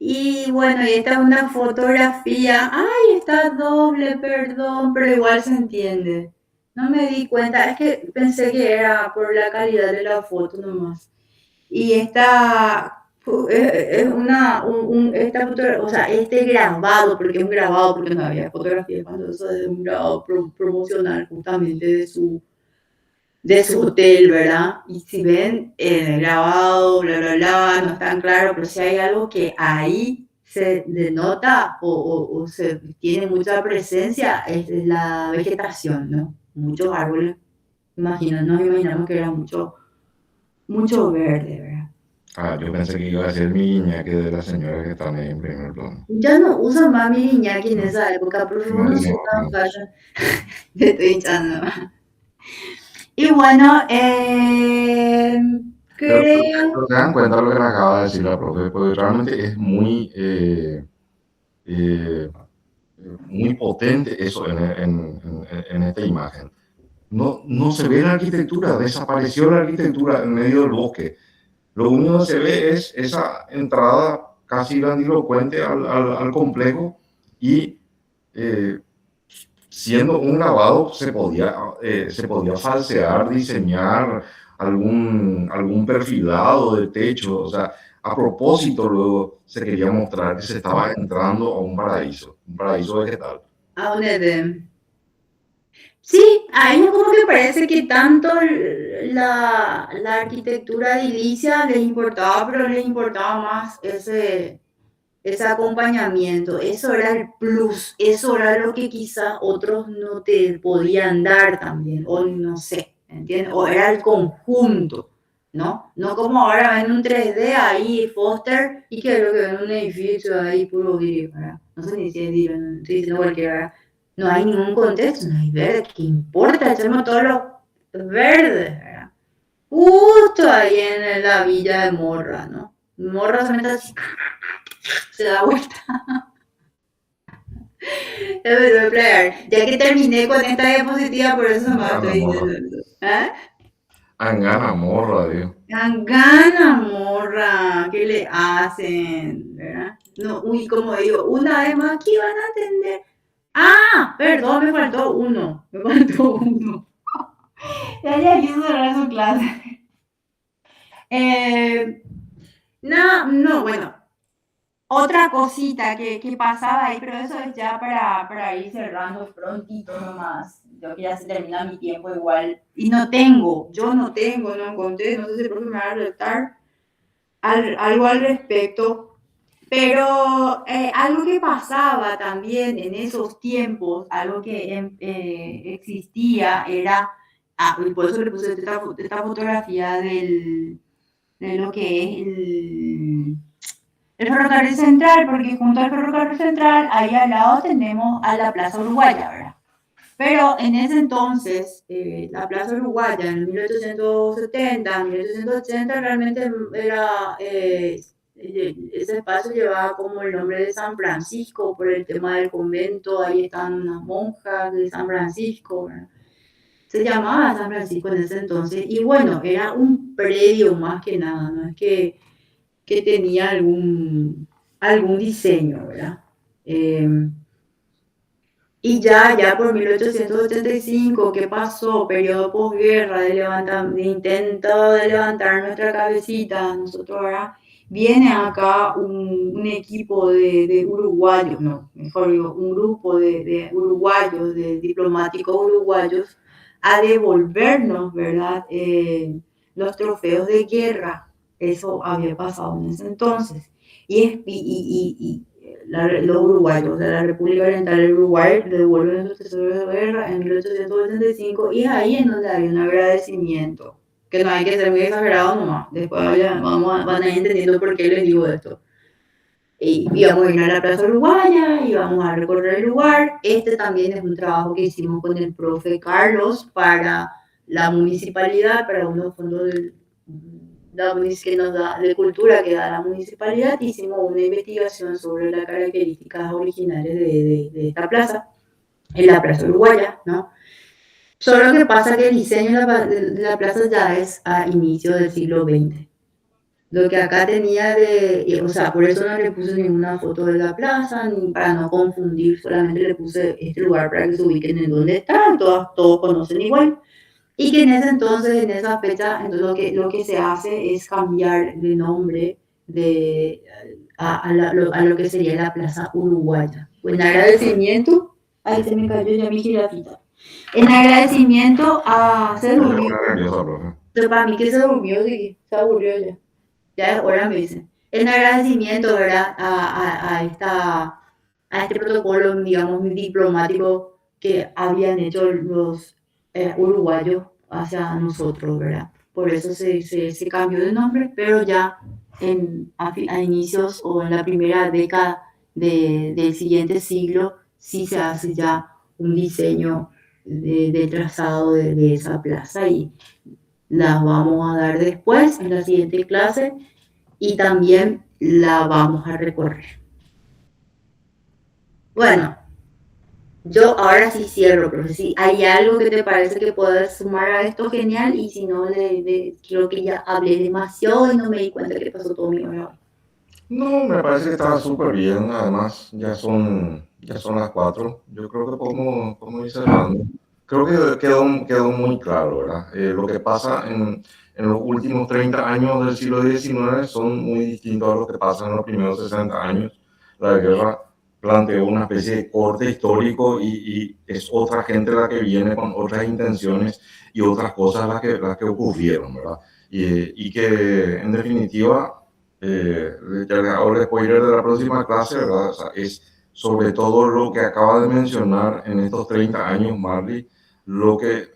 Y bueno, y esta es una fotografía. Ay, está doble, perdón, pero igual se entiende. No me di cuenta, es que pensé que era por la calidad de la foto nomás. Y esta es esta o sea, este grabado, porque es un grabado, porque no había fotografía cuando eso es un grabado promocional justamente de su hotel, ¿verdad? Y si ven el grabado, bla, bla, bla, no es tan claro, pero si hay algo que ahí se denota o se tiene mucha presencia, es la vegetación, ¿no? Muchos árboles, nos imaginamos que era mucho verde, ¿verdad? Ah, yo pensé que iba a ser mi Iñaki de las señoras que están ahí en primer plano. Ya no usan más mi Iñaki en No, esa época, pero fue no, uno no, super no. fashion. Te estoy hinchando. Y bueno, creo. Pero te dan cuenta lo que le acaba de decir la profe, porque realmente es eh, muy potente eso en esta imagen. No, no se ve la arquitectura, desapareció la arquitectura en medio del bosque. Lo único que se ve es esa entrada casi grandilocuente al complejo y eh, siendo un grabado se podía falsear, diseñar algún perfilado de techo, o sea, a propósito luego se quería mostrar que se estaba entrando a un paraíso vegetal. A un Edén. Sí, a ellos como que parece que tanto la arquitectura edilicia les importaba, pero les importaba más ese acompañamiento. Eso era el plus, eso era lo que quizás otros no te podían dar también, o no sé, ¿entiendes? O era el conjunto, ¿no? No como ahora ven un 3D ahí, Foster, y que lo que ven un edificio ahí puro vidrio, ¿verdad? No sé ni si es vidrio, no estoy diciendo cualquiera. No hay ningún contexto, no hay verde, ¿qué importa? Echemos todos los verdes, ¿verdad? Justo ahí en la villa de Morra, ¿no? Morra se mete así, se da vuelta. Ya que terminé con esta diapositiva, por eso más Angana estoy morra. diciendo. ¿Ah? Angana morra, Dios. Gana, morra, ¿qué le hacen? ¿Verdad? No, uy, como digo, una vez más, ¿qué van a atender? Ah, perdón, me faltó uno. Me faltó uno. Ya quiso cerrar su clase. No, no, bueno. Otra cosita que pasaba ahí, pero eso es ya para ir cerrando prontito nomás. Yo que ya se termina mi tiempo igual. Y no tengo, no encontré, no sé si el profe me va a retar algo al respecto. Pero algo que pasaba también en esos tiempos, algo que existía era, y por eso le puse esta fotografía de lo que es el ferrocarril central, porque junto al ferrocarril central, ahí al lado tenemos a la Plaza Uruguaya, ¿verdad? Pero en ese entonces, la Plaza Uruguaya, en 1870, 1880, realmente era, ese espacio llevaba como el nombre de San Francisco por el tema del convento, ahí están unas monjas de San Francisco, ¿verdad? Se llamaba San Francisco en ese entonces, y bueno, era un predio más que nada, no es que tenía algún diseño, ¿verdad? Y ya por 1885, ¿qué pasó? Periodo posguerra, de intento de levantar nuestra cabecita, nosotros ahora viene acá un equipo de uruguayos, no, mejor digo, un grupo de uruguayos, de diplomáticos uruguayos, a devolvernos, ¿verdad? Los trofeos de guerra. Eso había pasado en ese entonces. Los uruguayos de la República Oriental del Uruguay le devuelven sus tesoros de guerra en 1885 y es ahí en donde hay un agradecimiento. Que no hay que ser muy exagerado nomás. Después van a ir entendiendo por qué les digo esto. Y vamos a ir a la Plaza Uruguaya y vamos a recorrer el lugar. Este también es un trabajo que hicimos con el profe Carlos para la municipalidad, para unos fondos que nos da, de cultura que da la municipalidad. Hicimos una investigación sobre las características originales de esta plaza, en la Plaza Uruguaya, ¿no? Solo que pasa que el diseño de la plaza ya es a inicio del siglo XX. Lo que acá tenía o sea, por eso no le puse ninguna foto de la plaza, ni para no confundir, solamente le puse este lugar para que se ubiquen en donde está, todos conocen igual. Y que en ese entonces, en esa fecha, entonces lo que se hace es cambiar de nombre a lo que sería la Plaza Uruguaya. Pues en agradecimiento, ahí se me cayó ya mi jirafita. En agradecimiento a... Se durmió. Para mí que se durmió, sí, se aburrió ya. Ya es hora, me dicen. En agradecimiento, ¿verdad? A este protocolo, digamos, diplomático que habían hecho los uruguayos hacia nosotros, ¿verdad? Por eso se cambió de nombre, pero ya a inicios o en la primera década del siguiente siglo sí se hace ya un diseño de trazado de esa plaza y las vamos a dar después en la siguiente clase y también la vamos a recorrer. Bueno, yo ahora sí cierro, pero si hay algo que te parece que puedas sumar a esto, genial, y si no, creo que ya hablé demasiado y no me di cuenta que pasó todo mi hora. No, me parece que está súper bien, además ya son las 4, yo creo que podemos ir cerrando. Creo que quedó muy claro, ¿verdad? Lo que pasa en los últimos 30 años del siglo XIX son muy distintos a lo que pasa en los primeros 60 años. La guerra planteó una especie de corte histórico y es otra gente la que viene con otras intenciones y otras cosas las que ocurrieron, ¿verdad? Y que en definitiva, ya les hago el spoiler de la próxima clase, ¿verdad? O sea, es sobre todo lo que acaba de mencionar en estos 30 años, Marley, lo que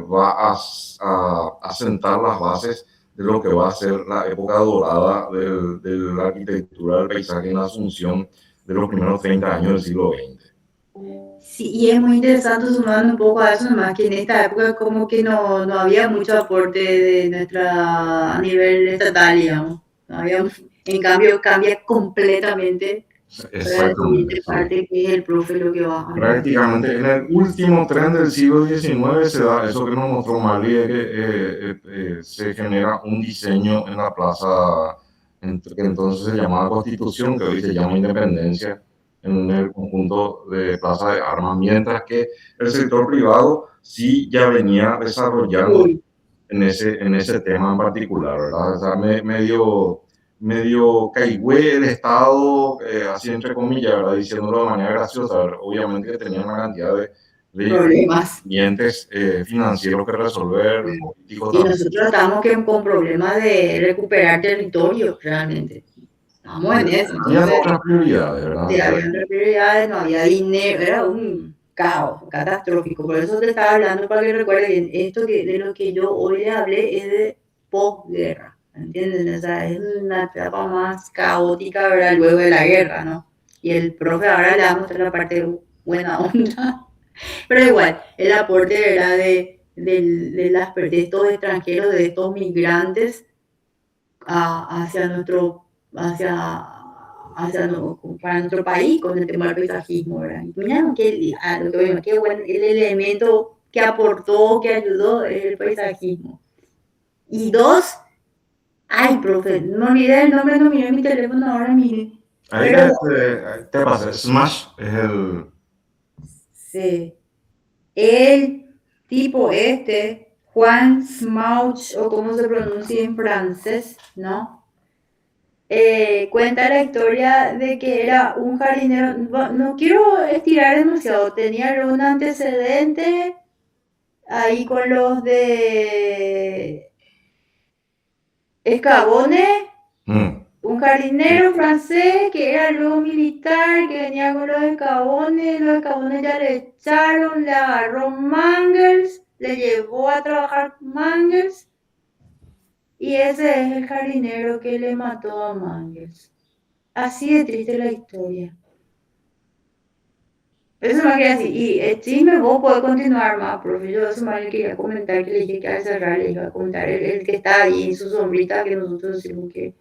va a sentar las bases de lo que va a ser la época dorada de la arquitectura del paisaje en la Asunción de los primeros 30 años del siglo XX. Sí, y es muy interesante sumando un poco a eso, nomás que en esta época como que no había mucho aporte de a nivel estatal, digamos. No había, en cambio, cambia completamente la siguiente parte, que es el profe lo que va a hablar. Prácticamente en el último tren del siglo XIX se da eso que nos mostró Marley, que se genera un diseño en la plaza que entonces se llamaba Constitución, que hoy se llama Independencia, en el conjunto de Plaza de Armas, mientras que el sector privado sí ya venía desarrollando en ese tema en particular, ¿verdad? O sea, medio medio caigüe el Estado, así entre comillas, ¿verdad? Diciéndolo de manera graciosa, ¿verdad? Obviamente que tenía una cantidad de Problemas. clientes financieros que resolver, políticos Y también. nosotros estamos con problemas de recuperar territorio, realmente. Estamos en eso, Había entonces otras prioridades, ¿verdad? sí, había otras prioridades, no había dinero, era un caos catastrófico. Por eso te estaba hablando para que recuerden bien, esto que, de lo que yo hoy le hablé es de posguerra, ¿entienden? O sea, es una etapa más caótica, ¿verdad? Luego de la guerra, ¿no? Y el profe ahora le va a mostrar la parte buena onda. Pero igual, el aporte, ¿verdad? De estos extranjeros, de estos migrantes hacia nuestro, hacia, para nuestro país con el tema del paisajismo, ¿verdad? Mira qué bueno, el elemento que aportó, que ayudó es el paisajismo. Y dos, ay, profe, no olvidé el nombre, no miré mi teléfono ahora, mire. Ahí Pero, te pasa, Smash es el... sí, el tipo Juan Smauch, o como se pronuncia en francés, ¿no? Cuenta la historia de que era un jardinero, no quiero estirar demasiado, tenía un antecedente ahí con los de Escabone, un jardinero francés que era luego militar, que venía con los Escabones ya le echaron, le agarró Mangels, le llevó a trabajar Mangels, y ese es el jardinero que le mató a Mangels. Así de triste la historia. Eso más que así. Y el chisme vos podés continuar más, profe. Yo eso más le quería comentar, que le dije que al cerrar le iba a contar el que está ahí en su sombrita, que nosotros decimos que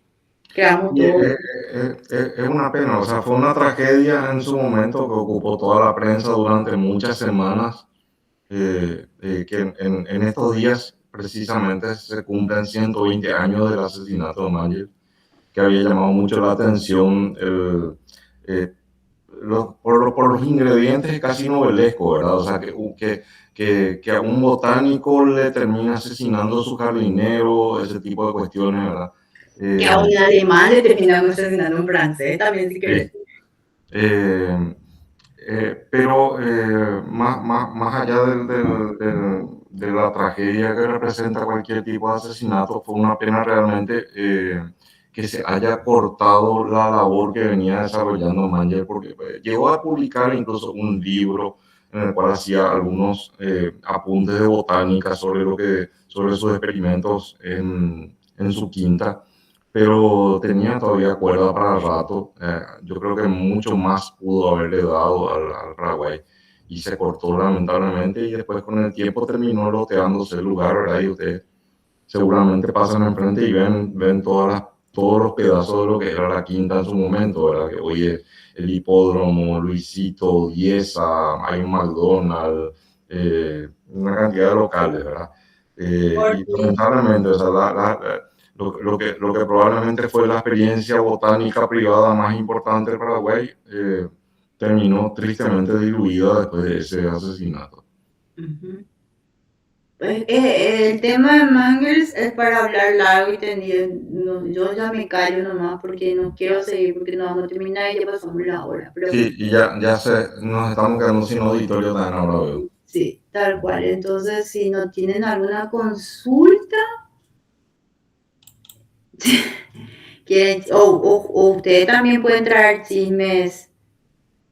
creamos todo. Es una pena, o sea, fue una tragedia en su momento que ocupó toda la prensa durante muchas semanas, que en estos días precisamente se cumplen 120 años del asesinato de Mayer, que había llamado mucho la atención por los ingredientes casi novelescos, ¿verdad? O sea, que a un botánico le termina asesinando a su jardinero, ese tipo de cuestiones, ¿verdad? Que a un alemán le terminamos asesinando a un francés también, si querés. Sí. Pero más allá de la tragedia que representa cualquier tipo de asesinato, fue una pena realmente que se haya cortado la labor que venía desarrollando Manger, porque llegó a publicar incluso un libro en el cual hacía algunos apuntes de botánica sobre sus experimentos en su quinta, pero tenía todavía cuerda para el rato. Yo creo que mucho más pudo haberle dado al Paraguay y se cortó lamentablemente, y después con el tiempo terminó loteándose el lugar, ¿verdad? Y ustedes seguramente pasan enfrente y ven todos los pedazos de lo que era la quinta en su momento, ¿verdad? Que hoy es el hipódromo, Luisito, Dieza, hay un McDonald's, una cantidad de locales, ¿verdad? Y lamentablemente, o sea, lo que probablemente fue la experiencia botánica privada más importante de Paraguay, terminó tristemente diluida después de ese asesinato. Pues, el tema de Mangels es para hablar largo y tendido. No, yo ya me callo nomás porque no quiero seguir, porque no vamos a terminar y ya pasamos la hora. Pero Sí, y nos estamos quedando sin auditorio también ahora veo. sí, tal cual. Entonces, si no tienen alguna consulta, o ustedes también pueden traer chismes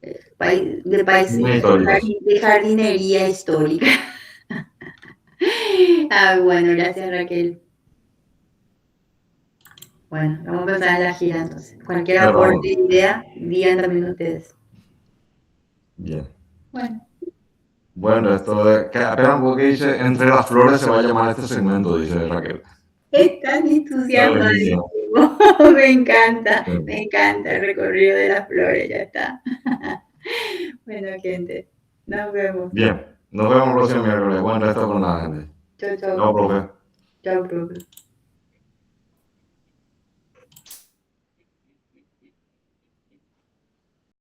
de país, de jardinería histórica. Bueno, gracias Raquel. Bueno, vamos a empezar en la gira entonces. Cualquier aporte, idea, digan también ustedes. Bien. Bueno. Bueno, esto de... Espera un poco que dice, entre las flores se va a llamar este segmento, dice Raquel. Están entusiasmadísimo. Me encanta el recorrido de las flores, ya está. Bueno, gente, nos vemos. Bien, nos vemos el próximo miércoles. Buen resto con la gente. Chau, chau. Chao, profe. Chau, profe.